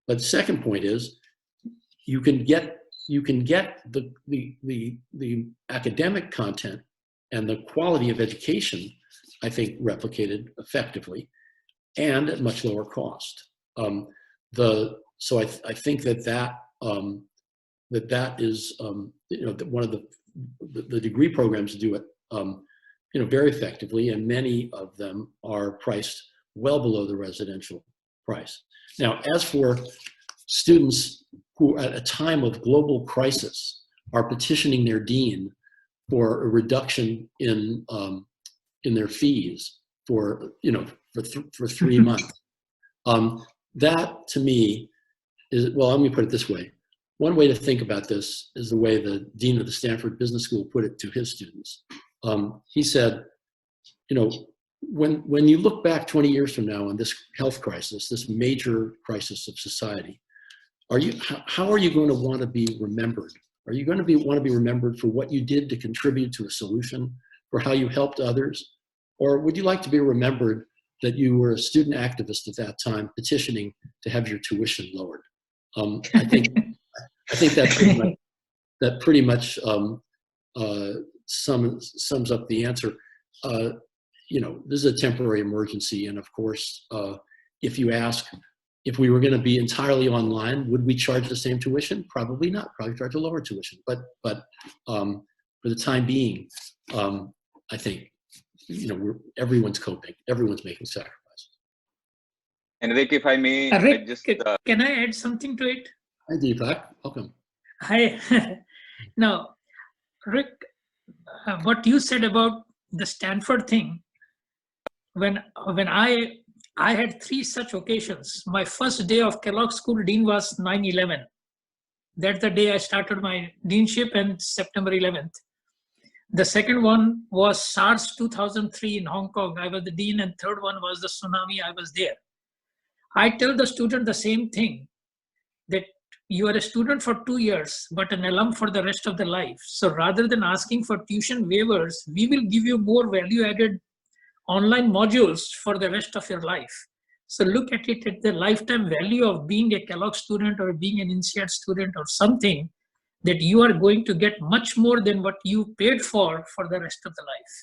But the second point is you can get the academic content and the quality of education, I think, replicated effectively and at much lower cost. So I think that is one of the degree programs do it very effectively, and many of them are priced well below the residential price. Now, as for students who at a time of global crisis are petitioning their dean for a reduction in their fees for 3 months, that to me is, well, let me put it this way. One way to think about this is the way the dean of the Stanford Business School put it to his students. He said, when you look back 20 years from now on this health crisis, this major crisis of society, how are you going to want to be remembered? Are you going to want to be remembered for what you did to contribute to a solution, for how you helped others? Or would you like to be remembered that you were a student activist at that time petitioning to have your tuition lowered? I think that pretty much sums up the answer. This is a temporary emergency, and of course, if you ask if we were going to be entirely online, would we charge the same tuition? Probably not. Probably charge a lower tuition. But for the time being, I think everyone's coping. Everyone's making sacrifices. And Rick, if I may, Rick, can I add something to it? Hi, Deepak. Welcome. Hi. Now, Rick, what you said about the Stanford thing, when I had 3 such occasions. My first day of Kellogg School Dean was 9/11. That's the day I started my deanship, and September 11th. The second one was SARS 2003 in Hong Kong. I was the dean, and third one was the tsunami. I was there. I tell the student the same thing, that you are a student for 2 years, but an alum for the rest of the life. So rather than asking for tuition waivers, we will give you more value-added online modules for the rest of your life. So look at it at the lifetime value of being a Kellogg student or being an INSEAD student or something, that you are going to get much more than what you paid for the rest of the life.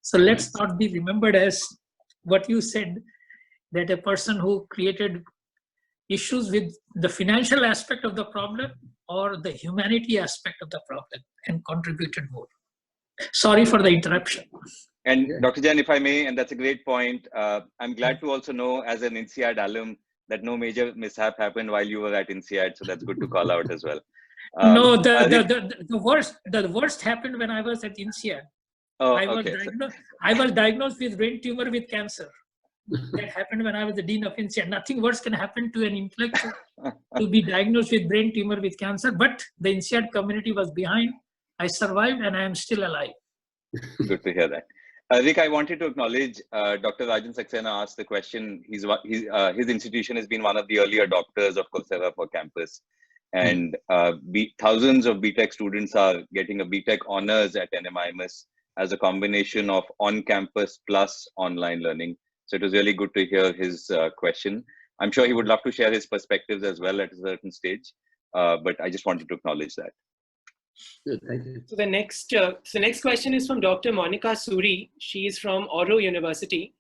So let's not be remembered as what you said, that a person who created issues with the financial aspect of the problem or the humanity aspect of the problem and contributed more. Sorry for the interruption. And Dr. Jain, if I may, and that's a great point, I'm glad to also know as an INSEAD alum that no major mishap happened while you were at INSEAD, so that's good to call out as well. No, the worst happened when I was at INSEAD. Oh, I was diagnosed with brain tumor with cancer. That happened when I was the dean of INSEAD. Nothing worse can happen to an intellectual to be diagnosed with brain tumor with cancer, but the INSEAD community was behind. I survived and I am still alive. Good to hear that. Rick, I wanted to acknowledge Dr. Rajan Saxena asked the question. His institution has been one of the early adopters of Coursera for Campus. And thousands of BTech students are getting a BTech honors at NMIMS as a combination of on-campus plus online learning. So it was really good to hear his question. I'm sure he would love to share his perspectives as well at a certain stage, but I just wanted to acknowledge that. Good, thank you. So the next question is from Dr. Monica Suri. She is from Oro University.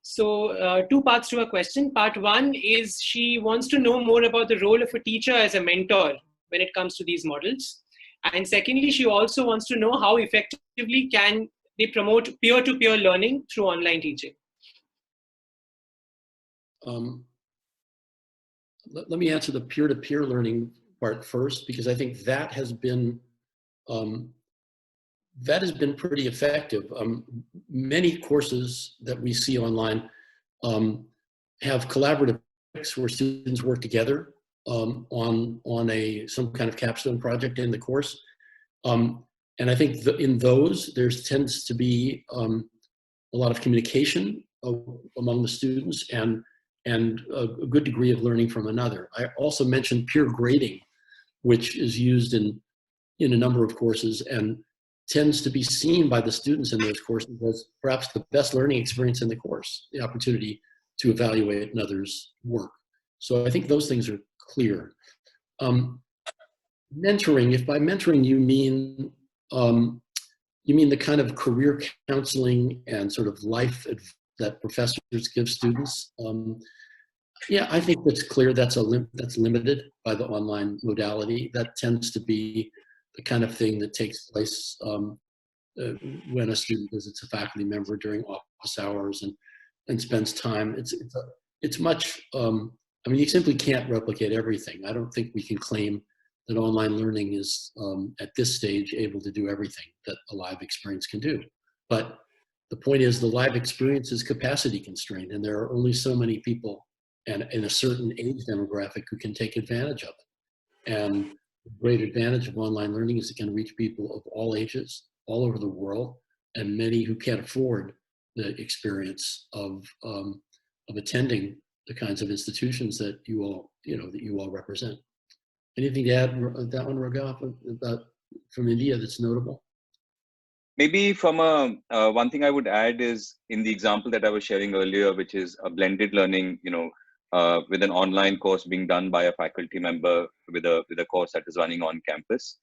So 2 parts to her question. Part 1 is she wants to know more about the role of a teacher as a mentor when it comes to these models. And secondly, she also wants to know how effectively can they promote peer-to-peer learning through online teaching. Let me answer the peer-to-peer learning part first, because I think that has been pretty effective. Many courses that we see online have collaborative where students work together on some kind of capstone project in the course. And I think in those, there tends to be a lot of communication among the students and a good degree of learning from another. I also mentioned peer grading, which is used in a number of courses and tends to be seen by the students in those courses as perhaps the best learning experience in the course, the opportunity to evaluate another's work. So I think those things are clear. Mentoring, if by mentoring you mean the kind of career counseling and sort of life that professors give students, yeah, I think that's clear. That's limited by the online modality. That tends to be the kind of thing that takes place when a student visits a faculty member during office hours and spends time. It's much. I mean, you simply can't replicate everything. I don't think we can claim that online learning is at this stage able to do everything that a live experience can do. But the point is, the live experience is capacity constrained, and there are only so many people and in a certain age demographic who can take advantage of it. And the great advantage of online learning is it can reach people of all ages, all over the world, and many who can't afford the experience of attending the kinds of institutions that you all represent. Anything to add on that one, Raghav, about from India that's notable? Maybe from one thing I would add is in the example that I was sharing earlier, which is a blended learning, with an online course being done by a faculty member with a course that is running on campus.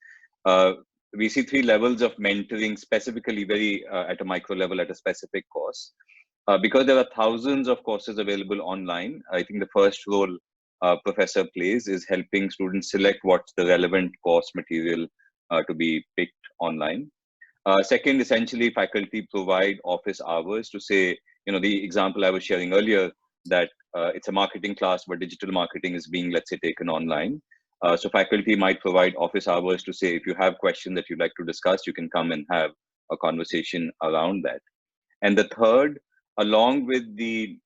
We see 3 levels of mentoring, specifically very at a micro level at a specific course. Because there are thousands of courses available online, I think the first role professor plays is helping students select what's the relevant course material to be picked online. Second, essentially, faculty provide office hours to say, the example I was sharing earlier, that it's a marketing class, but digital marketing is being, let's say, taken online. So faculty might provide office hours to say, if you have questions that you'd like to discuss, you can come and have a conversation around that. And the third, along with the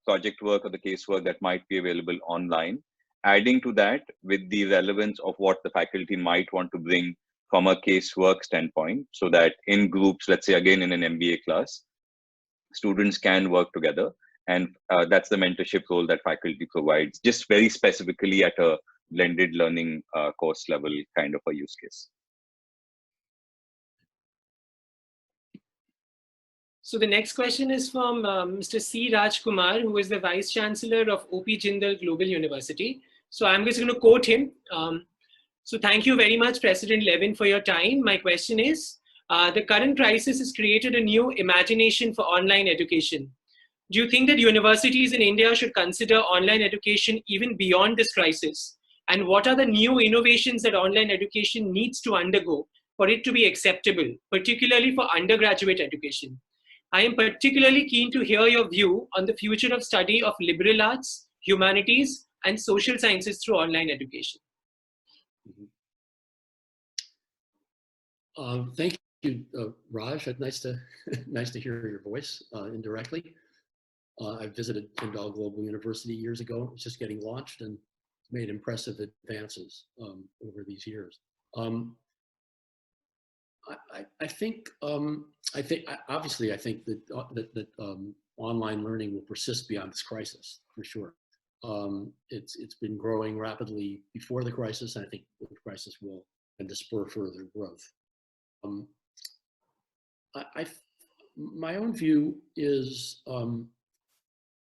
project work or the casework that might be available online, adding to that with the relevance of what the faculty might want to bring from a casework standpoint, so that in groups, let's say again in an MBA class, students can work together. And that's the mentorship role that faculty provides, just very specifically at a blended learning course level kind of a use case. So the next question is from Mr. C. Rajkumar, who is the Vice Chancellor of OP Jindal Global University. So I'm just going to quote him. So thank you very much, President Levin, for your time. My question is, the current crisis has created a new imagination for online education. Do you think that universities in India should consider online education even beyond this crisis? And what are the new innovations that online education needs to undergo for it to be acceptable, particularly for undergraduate education? I am particularly keen to hear your view on the future of study of liberal arts, humanities, and social sciences through online education. Thank you, Raj. Nice to hear your voice indirectly. I visited Tyndall Global University years ago. It was just getting launched and made impressive advances over these years. I think obviously that online learning will persist beyond this crisis for sure. It's been growing rapidly before the crisis, and I think the crisis will tend to spur further growth. My own view is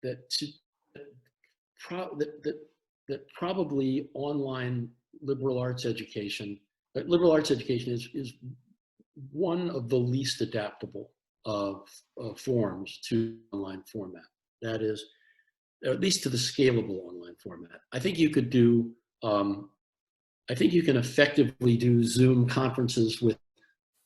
that probably online liberal arts education is one of the least adaptable of forms to online format. That is, at least to the scalable online format. I think you could do, I think you can effectively do Zoom conferences with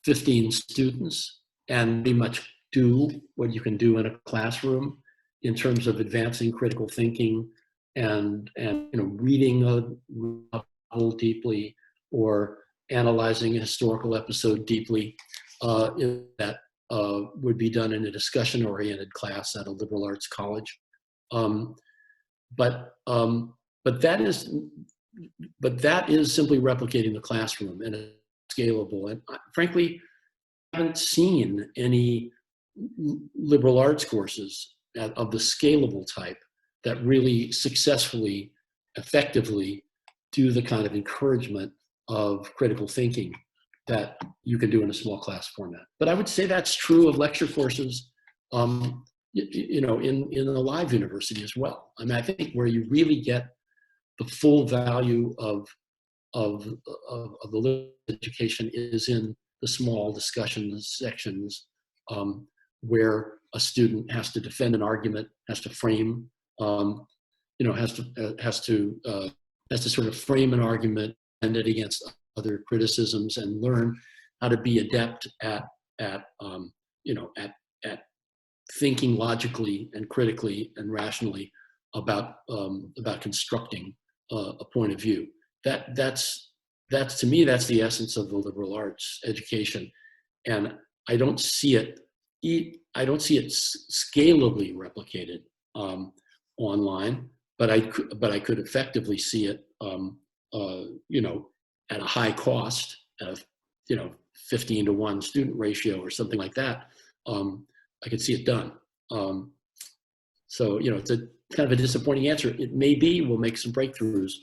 15 students and pretty much do what you can do in a classroom in terms of advancing critical thinking and reading a novel deeply or analyzing a historical episode deeply. That would be done in a discussion-oriented class at a liberal arts college. But that is simply replicating the classroom and it's scalable. And frankly, I haven't seen any liberal arts courses of the scalable type that really successfully, effectively do the kind of encouragement of critical thinking that you can do in a small class format. But I would say that's true of lecture courses, in a live university as well. I mean, I think where you really get the full value of the liberal education is in the small discussion sections where a student has to defend an argument, has to frame, has to sort of frame an argument and it against other criticisms and learn how to be adept at thinking logically and critically and rationally about constructing a point of view. That's to me, that's the essence of the liberal arts education, and I don't see it scalably replicated online, but I could effectively see it, at a high cost, at a 15-to-1 student ratio or something like that. I could see it done. So it's a kind of a disappointing answer. It may be we'll make some breakthroughs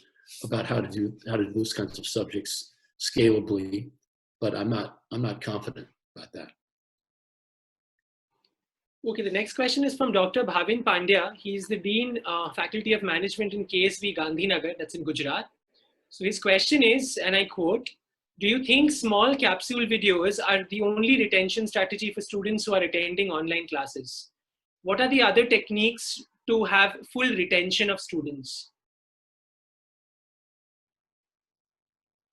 about how to do those kinds of subjects scalably, but I'm not confident about that. Okay, the next question is from Dr. Bhavin Pandya. He's the Dean, Faculty of Management in KSV Gandhinagar, that's in Gujarat. So his question is, and I quote, do you think small capsule videos are the only retention strategy for students who are attending online classes? What are the other techniques to have full retention of students?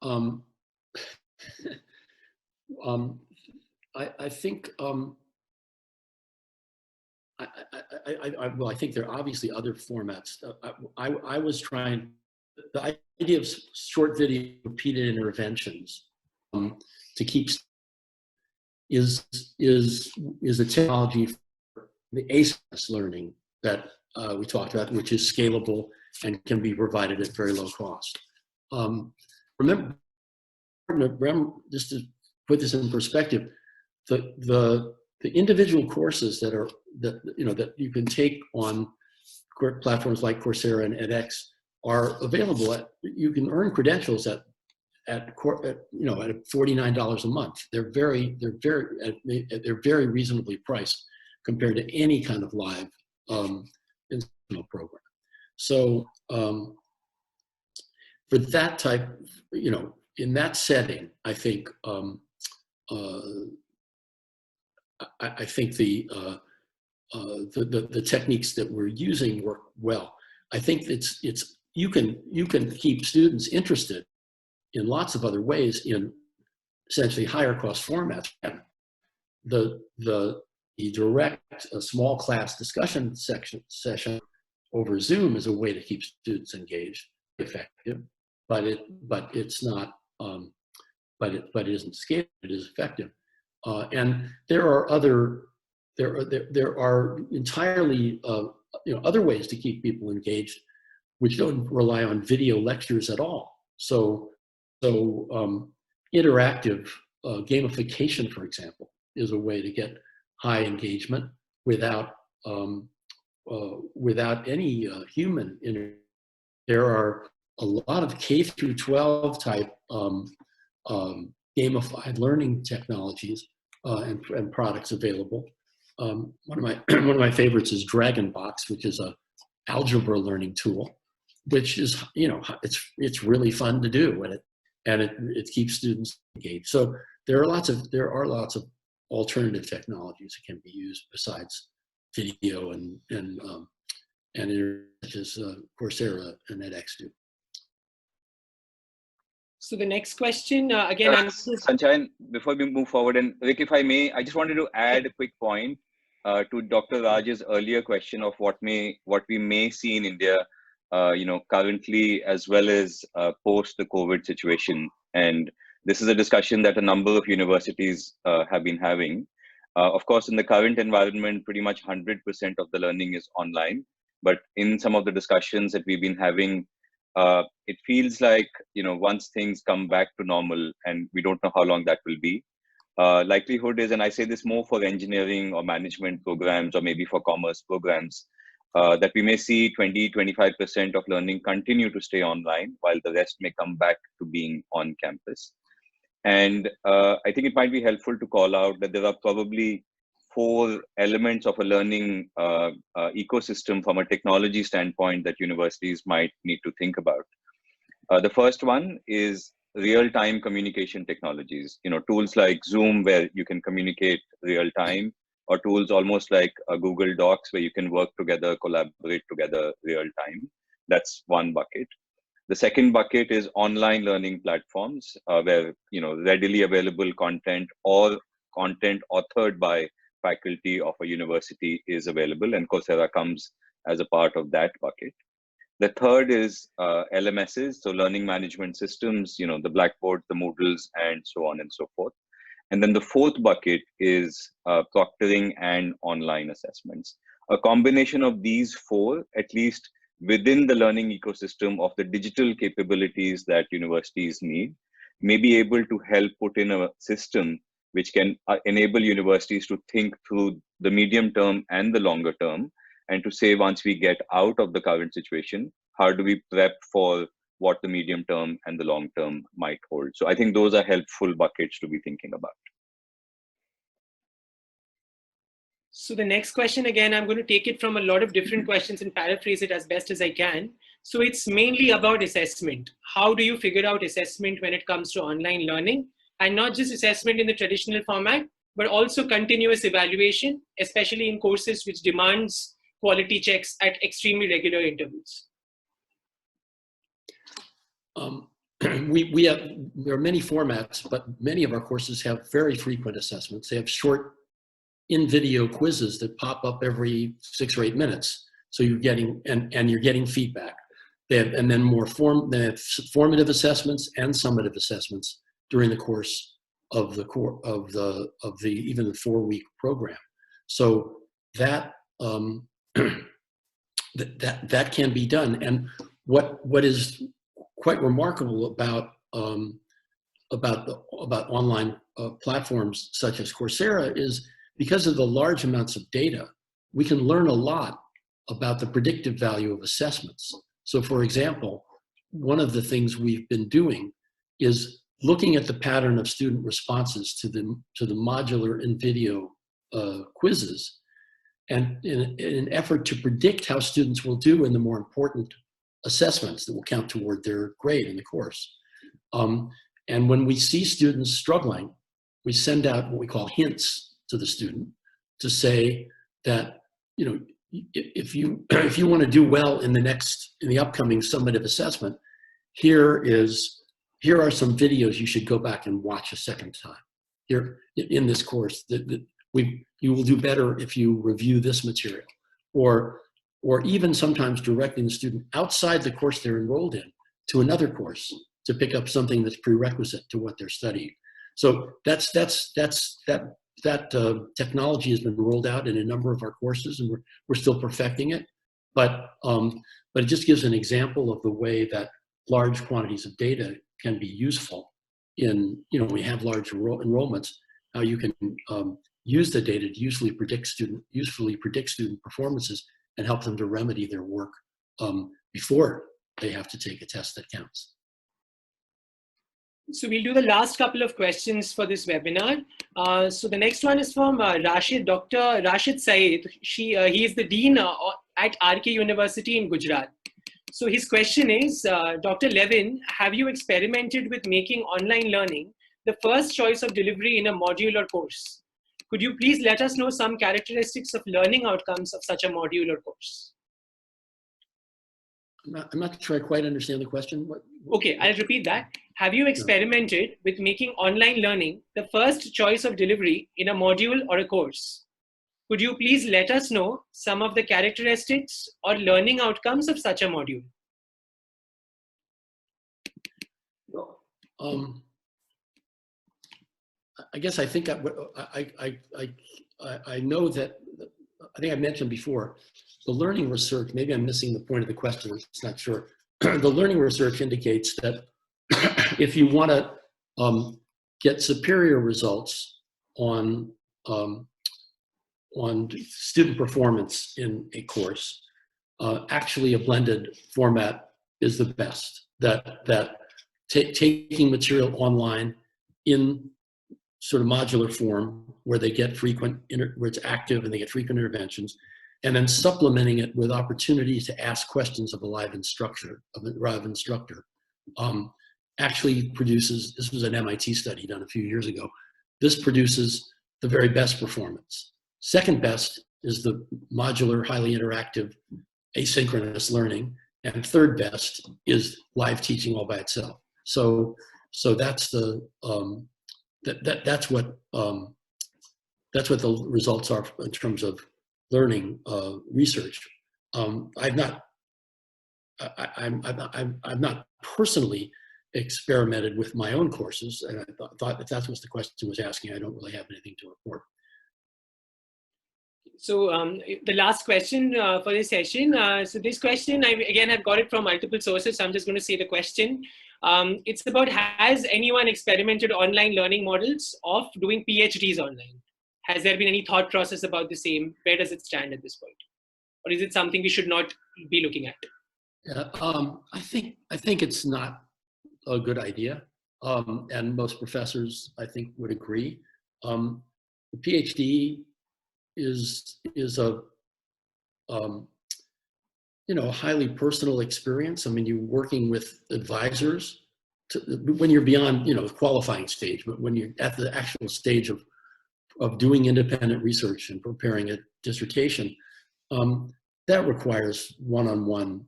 I think I think there are obviously other formats. I was trying the idea of short video repeated interventions to keep is a technology for the asynchronous learning that we talked about, which is scalable and can be provided at very low cost. Remember, just to put this in perspective, the individual courses that you can take on platforms like Coursera and edX are available you can earn credentials at $49 a month. They're very reasonably priced compared to any kind of live instructional program. So for that type, in that setting, I think I think the techniques that we're using work well. I think you can keep students interested in lots of other ways in essentially higher cost formats. The direct small class discussion session over Zoom is a way to keep students engaged, effective, but it's not. But it isn't scalable. It is effective, and there are entirely other ways to keep people engaged, which don't rely on video lectures at all. So interactive gamification, for example, is a way to get high engagement without any human interaction. There are a lot of K through 12 type gamified learning technologies and products available. One of my favorites is DragonBox, which is a algebra learning tool, which is it's really fun to do, and it keeps students engaged. So there are lots of alternative technologies that can be used besides video and such as Coursera and edX do. So the next question, again, Sanchayan, before we move forward, and Rick, if I may, I just wanted to add a quick point to Dr. Raj's earlier question of what we may see in India, currently as well as post the COVID situation. And this is a discussion that a number of universities have been having. Of course, in the current environment, pretty much 100% of the learning is online. But in some of the discussions that we've been having, it feels like, once things come back to normal, and we don't know how long that will be, likelihood is, and I say this more for engineering or management programs or maybe for commerce programs, that we may see 20-25% of learning continue to stay online while the rest may come back to being on campus. And I think it might be helpful to call out that there are probably four elements of a learning ecosystem from a technology standpoint that universities might need to think about. The first one is real-time communication technologies. Tools like Zoom, where you can communicate real-time, or tools almost like Google Docs, where you can work together, collaborate together real-time. That's one bucket. The second bucket is online learning platforms, where readily available content or content authored by faculty of a university is available, and Coursera comes as a part of that bucket. The third is LMSs, so learning management systems, the Blackboard, the Moodles, and so on and so forth. And then the fourth bucket is proctoring and online assessments. A combination of these four, at least within the learning ecosystem of the digital capabilities that universities need, may be able to help put in a system which can enable universities to think through the medium term and the longer term, and to say, once we get out of the current situation, how do we prep for what the medium term and the long term might hold? So I think those are helpful buckets to be thinking about. So the next question, again, I'm going to take it from a lot of different questions and paraphrase it as best as I can. So it's mainly about assessment. How do you figure out assessment when it comes to online learning? And not just assessment in the traditional format, but also continuous evaluation, especially in courses which demands quality checks at extremely regular intervals. There are many formats, but many of our courses have very frequent assessments. They have short in-video quizzes that pop up every 6 or 8 minutes. So you're getting, and you're getting feedback. They have, and then they have formative assessments and summative assessments during the course of the even the 4-week program. So that that can be done. And what is quite remarkable about online platforms such as Coursera is, because of the large amounts of data, we can learn a lot about the predictive value of assessments. So for example, one of the things we've been doing is looking at the pattern of student responses to the modular and video quizzes, and in an effort to predict how students will do in the more important assessments that will count toward their grade in the course. And when we see students struggling, we send out what we call hints to the student to say that, if you want to do well in the upcoming summative assessment, here are some videos you should go back and watch a second time. Here in this course, you will do better if you review this material, or even sometimes directing the student outside the course they're enrolled in to another course to pick up something that's prerequisite to what they're studying. So that technology has been rolled out in a number of our courses, and we're still perfecting it. But it just gives an example of the way that large quantities of data can be useful in, we have large enrollments, how you can use the data to usefully predict student performances and help them to remedy their work before they have to take a test that counts. So we'll do the last couple of questions for this webinar. So the next one is from Dr. Rashid Saeed. He is the Dean at RK University in Gujarat. So his question is, Dr. Levin, have you experimented with making online learning the first choice of delivery in a module or course? Could you please let us know some characteristics of learning outcomes of such a module or course? I'm not sure I quite understand the question. Okay, I'll repeat that. Have you experimented with making online learning the first choice of delivery in a module or a course? Could you please let us know some of the characteristics or learning outcomes of such a module? I guess I think I know that, I think I mentioned before, the learning research, maybe I'm missing the point of the question, it's not sure. The learning research indicates that if you want to get superior results on student performance in a course, actually a blended format is the best. That taking material online in sort of modular form where they get where it's active and they get frequent interventions, and then supplementing it with opportunities to ask questions of a live instructor, actually produces, this was an MIT study done a few years ago, this produces the very best performance. Second best is the modular, highly interactive, asynchronous learning, and third best is live teaching all by itself. So that's the that's what the results are in terms of learning research. I've not personally experimented with my own courses, and I thought if that's what the question was asking, I don't really have anything to report. So the last question for this session. So this question, I've got it from multiple sources. So I'm just going to say the question. It's about, has anyone experimented online learning models of doing PhDs online? Has there been any thought process about the same? Where does it stand at this point? Or is it something we should not be looking at? I think it's not a good idea. And most professors, I think, would agree. The PhD is a highly personal experience. I mean, you're working with advisors when you're beyond the qualifying stage, but when you're at the actual stage of doing independent research and preparing a dissertation, that requires one-on-one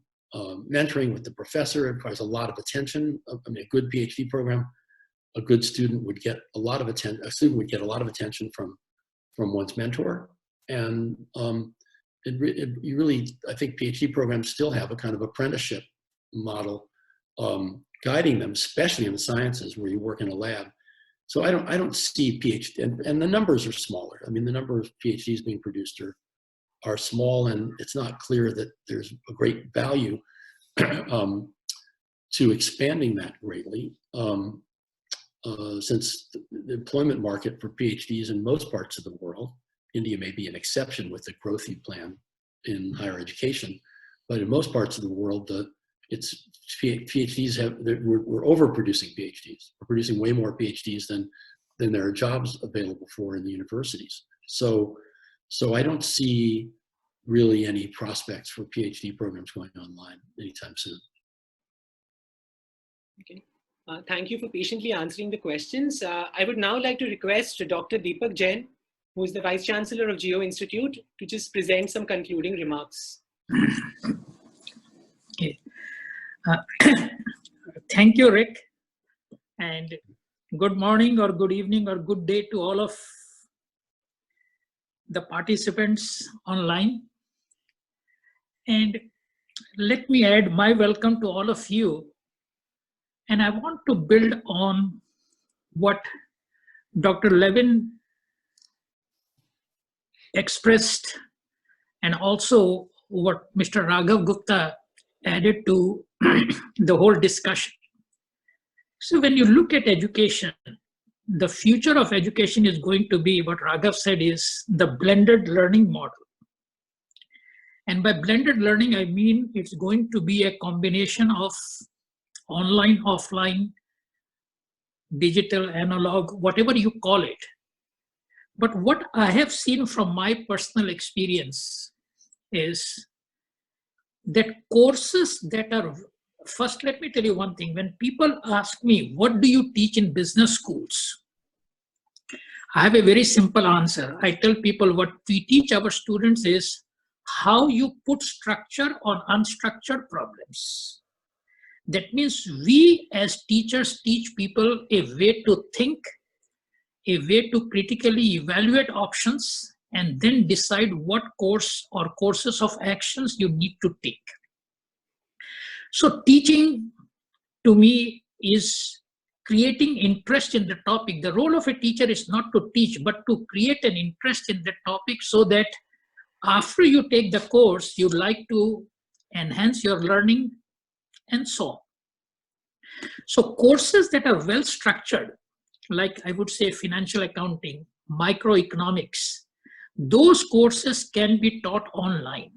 mentoring with the professor. It requires a lot of attention. I mean, a good PhD program, a good student would get a lot of attention. A student would get a lot of attention from one's mentor. And you really, I think PhD programs still have a kind of apprenticeship model guiding them, especially in the sciences where you work in a lab. So I don't see PhD, and the numbers are smaller. I mean, the number of PhDs being produced are small, and it's not clear that there's a great value to expanding that greatly, since the employment market for PhDs in most parts of the world, India may be an exception with the growth you plan in higher education, but in most parts of the world, it's PhDs we're overproducing PhDs. We're producing way more PhDs than there are jobs available for in the universities. So I don't see really any prospects for PhD programs going online anytime soon. Okay. Thank you for patiently answering the questions. I would now like to request Dr. Deepak Jain, who is the Vice Chancellor of Geo Institute, to just present some concluding remarks. Okay. Thank you, Rick. And good morning or good evening or good day to all of the participants online. And let me add my welcome to all of you. And I want to build on what Dr. Levin expressed and also what Mr. Raghav Gupta added to the whole discussion. So when you look at education, the future of education is going to be, what Raghav said, is the blended learning model. And by blended learning, I mean it's going to be a combination of online, offline, digital, analog, whatever you call it. But what I have seen from my personal experience is that courses that are, first let me tell you one thing. When people ask me, what do you teach in business schools? I have a very simple answer. I tell people what we teach our students is how you put structure on unstructured problems. That means we as teachers teach people a way to think, a way to critically evaluate options, and then decide what course or courses of actions you need to take. So teaching to me is creating interest in the topic. The role of a teacher is not to teach, but to create an interest in the topic so that after you take the course, you'd like to enhance your learning and so on. So courses that are well structured, like I would say financial accounting, microeconomics, those courses can be taught online.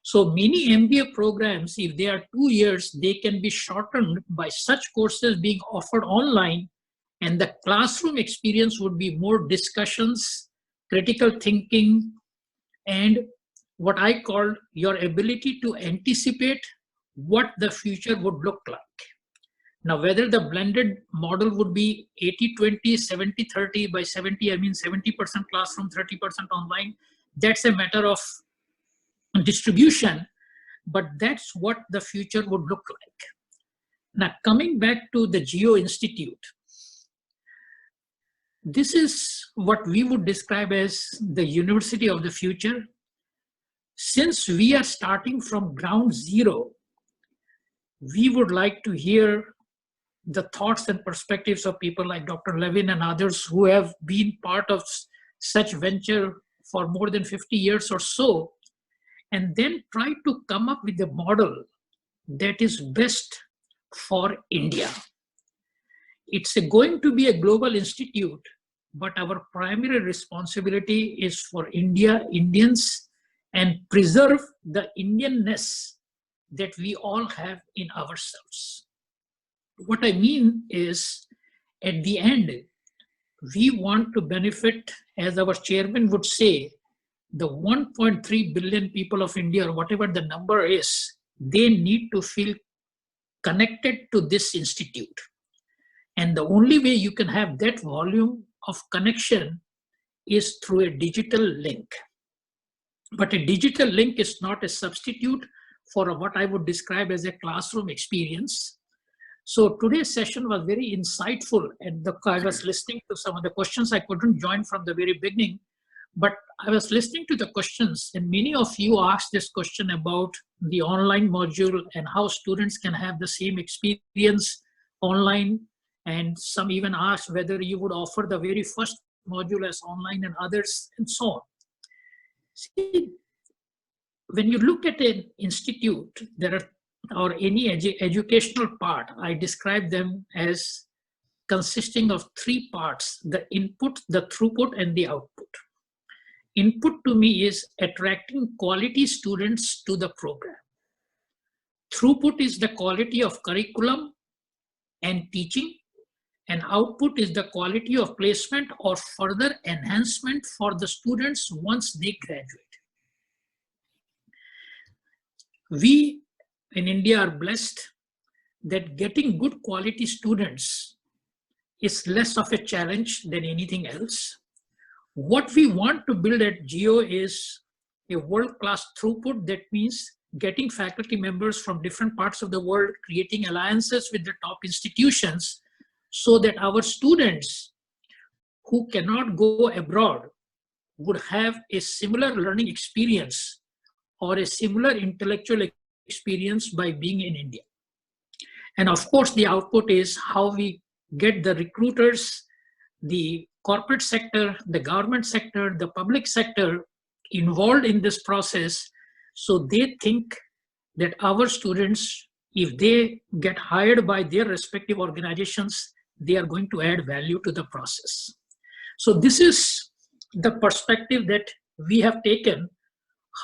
So many MBA programs, if they are 2 years, they can be shortened by such courses being offered online And the classroom experience would be more discussions, critical thinking, and what I call your ability to anticipate what the future would look like. Now, whether the blended model would be 80-20, 70-30, by 70, I mean 70% classroom, 30% online, that's a matter of distribution, but that's what the future would look like. Now, coming back to the Geo Institute, this is what we would describe as the university of the future. Since we are starting from ground zero, we would like to hear the thoughts and perspectives of people like Dr. Levin and others who have been part of such venture for more than 50 years or so, and then try to come up with a model that is best for India. It's going to be a global institute, but our primary responsibility is for India, Indians, and preserve the Indianness that we all have in ourselves. What I mean is, at the end, we want to benefit, as our chairman would say, the 1.3 billion people of India, or whatever the number is, they need to feel connected to this institute. And the only way you can have that volume of connection is through a digital link. But a digital link is not a substitute for what I would describe as a classroom experience. So today's session was very insightful, and I was listening to some of the questions. I couldn't join from the very beginning, but I was listening to the questions, and many of you asked this question about the online module and how students can have the same experience online, and some even asked whether you would offer the very first module as online and others, and so on. See, when you look at an institute, there are, or any educational part, I describe them as consisting of three parts: the input, the throughput, and the output. Input to me is attracting quality students to the program. Throughput is the quality of curriculum and teaching, and output is the quality of placement or further enhancement for the students once they graduate. We in India are blessed that getting good quality students is less of a challenge than anything else. What we want to build at Geo is a world-class throughput. That means getting faculty members from different parts of the world, creating alliances with the top institutions so that our students who cannot go abroad would have a similar learning experience or a similar intellectual experience by being in India. And of course, the output is how we get the recruiters, the corporate sector, the government sector, the public sector involved in this process, so they think that our students, if they get hired by their respective organizations, they are going to add value to the process. So this is the perspective that we have taken,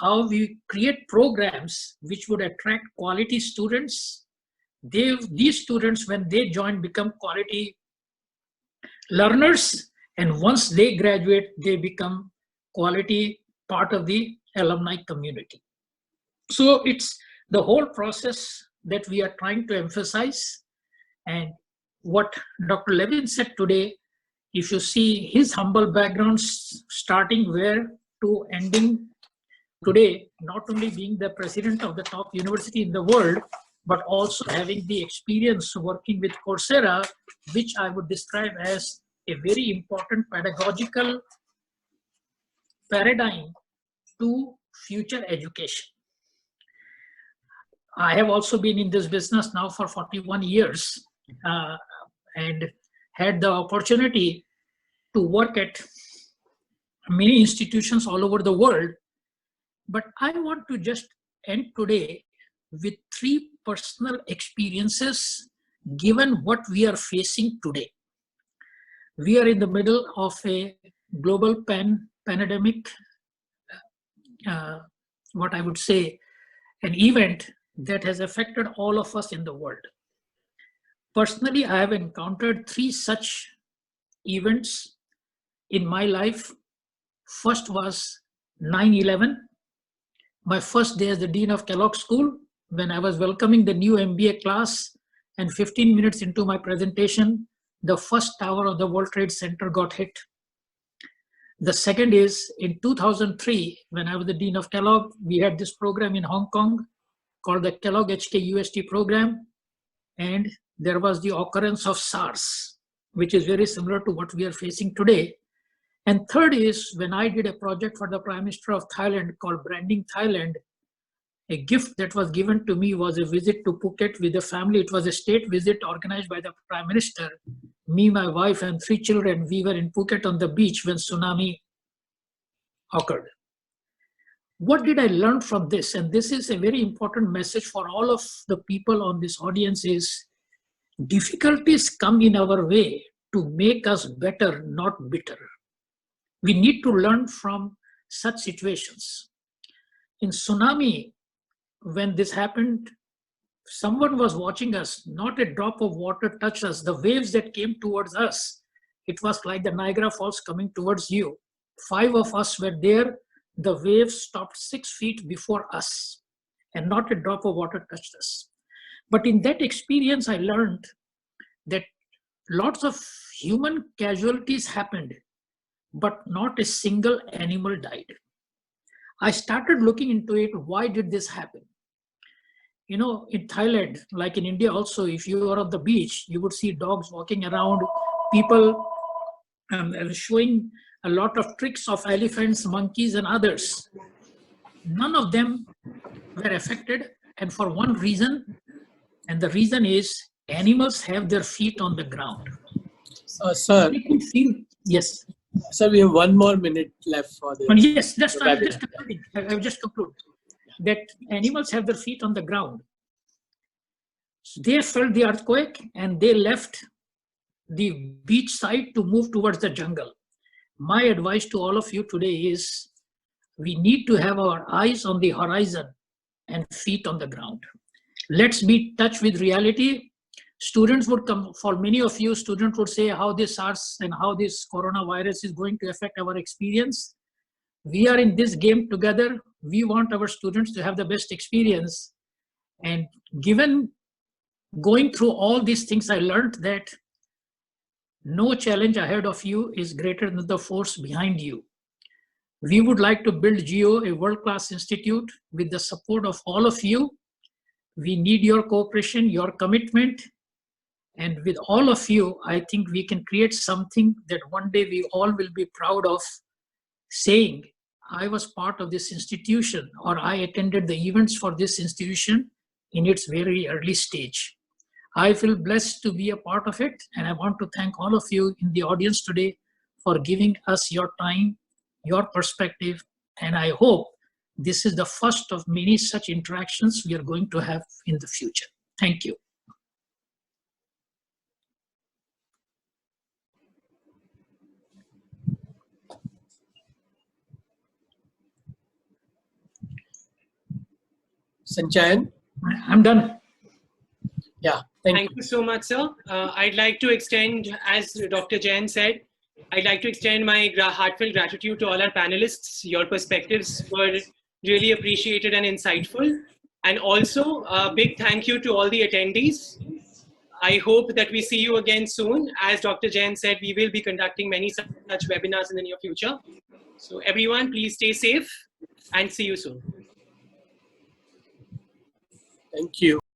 how we create programs which would attract quality students. These students, when they join, become quality learners, and once they graduate, they become quality part of the alumni community. So it's the whole process that we are trying to emphasize. And what Dr. Levin said today, if you see his humble background, starting where to ending today, not only being the president of the top university in the world, but also having the experience working with Coursera, which I would describe as a very important pedagogical paradigm to future education. I have also been in this business now for 41 years and had the opportunity to work at many institutions all over the world. But I want to just end today with 3 personal experiences given what we are facing today. We are in the middle of a global pandemic, what I would say, an event that has affected all of us in the world. Personally, I have encountered 3 such events in my life. First was 9/11, my first day as the Dean of Kellogg School, when I was welcoming the new MBA class, and 15 minutes into my presentation, the first tower of the World Trade Center got hit. The second is in 2003, when I was the Dean of Kellogg, we had this program in Hong Kong called the Kellogg HKUST program, and there was the occurrence of SARS, which is very similar to what we are facing today. And third is when I did a project for the Prime Minister of Thailand called Branding Thailand. A gift that was given to me was a visit to Phuket with the family. It was a state visit organized by the Prime Minister. Me, my wife, and 3 children, we were in Phuket on the beach when tsunami occurred. What did I learn from this? And this is a very important message for all of the people on this audience is difficulties come in our way to make us better, not bitter. We need to learn from such situations. In tsunami, when this happened, someone was watching us, not a drop of water touched us. The waves that came towards us, it was like the Niagara Falls coming towards you. 5 of us were there. The waves stopped 6 feet before us and not a drop of water touched us. But in that experience, I learned that lots of human casualties happened, but not a single animal died. I started looking into it. Why did this happen? You know, in Thailand, like in India also, if you are on the beach, you would see dogs walking around, people showing a lot of tricks of elephants, monkeys, and others. None of them were affected, and for one reason, and the reason is animals have their feet on the ground. Sir, They can feel, yes. Sir, we have 1 more minute left for this. Yes, that's I'm just concluding. I've just concluded that animals have their feet on the ground. They felt the earthquake and they left the beach side to move towards the jungle. My advice to all of you today is we need to have our eyes on the horizon and feet on the ground. Let's be in touch with reality. Students would come, for many of you, students would say how this SARS and how this coronavirus is going to affect our experience. We are in this game together. We want our students to have the best experience. And given going through all these things, I learned that no challenge ahead of you is greater than the force behind you. We would like to build GEO, a world-class institute, with the support of all of you. We need your cooperation, your commitment. And with all of you, I think we can create something that one day we all will be proud of saying, I was part of this institution, or I attended the events for this institution in its very early stage. I feel blessed to be a part of it, and I want to thank all of you in the audience today for giving us your time, your perspective, and I hope this is the first of many such interactions we are going to have in the future. Thank you. Sanchayan? I'm done. Yeah, Thank you so much, sir. I'd like to extend, as Dr. Jain said, I'd like to extend my heartfelt gratitude to all our panelists. Your perspectives were really appreciated and insightful. And also a big thank you to all the attendees. I hope that we see you again soon. As Dr. Jain said, we will be conducting many such webinars in the near future. So everyone, please stay safe and see you soon. Thank you.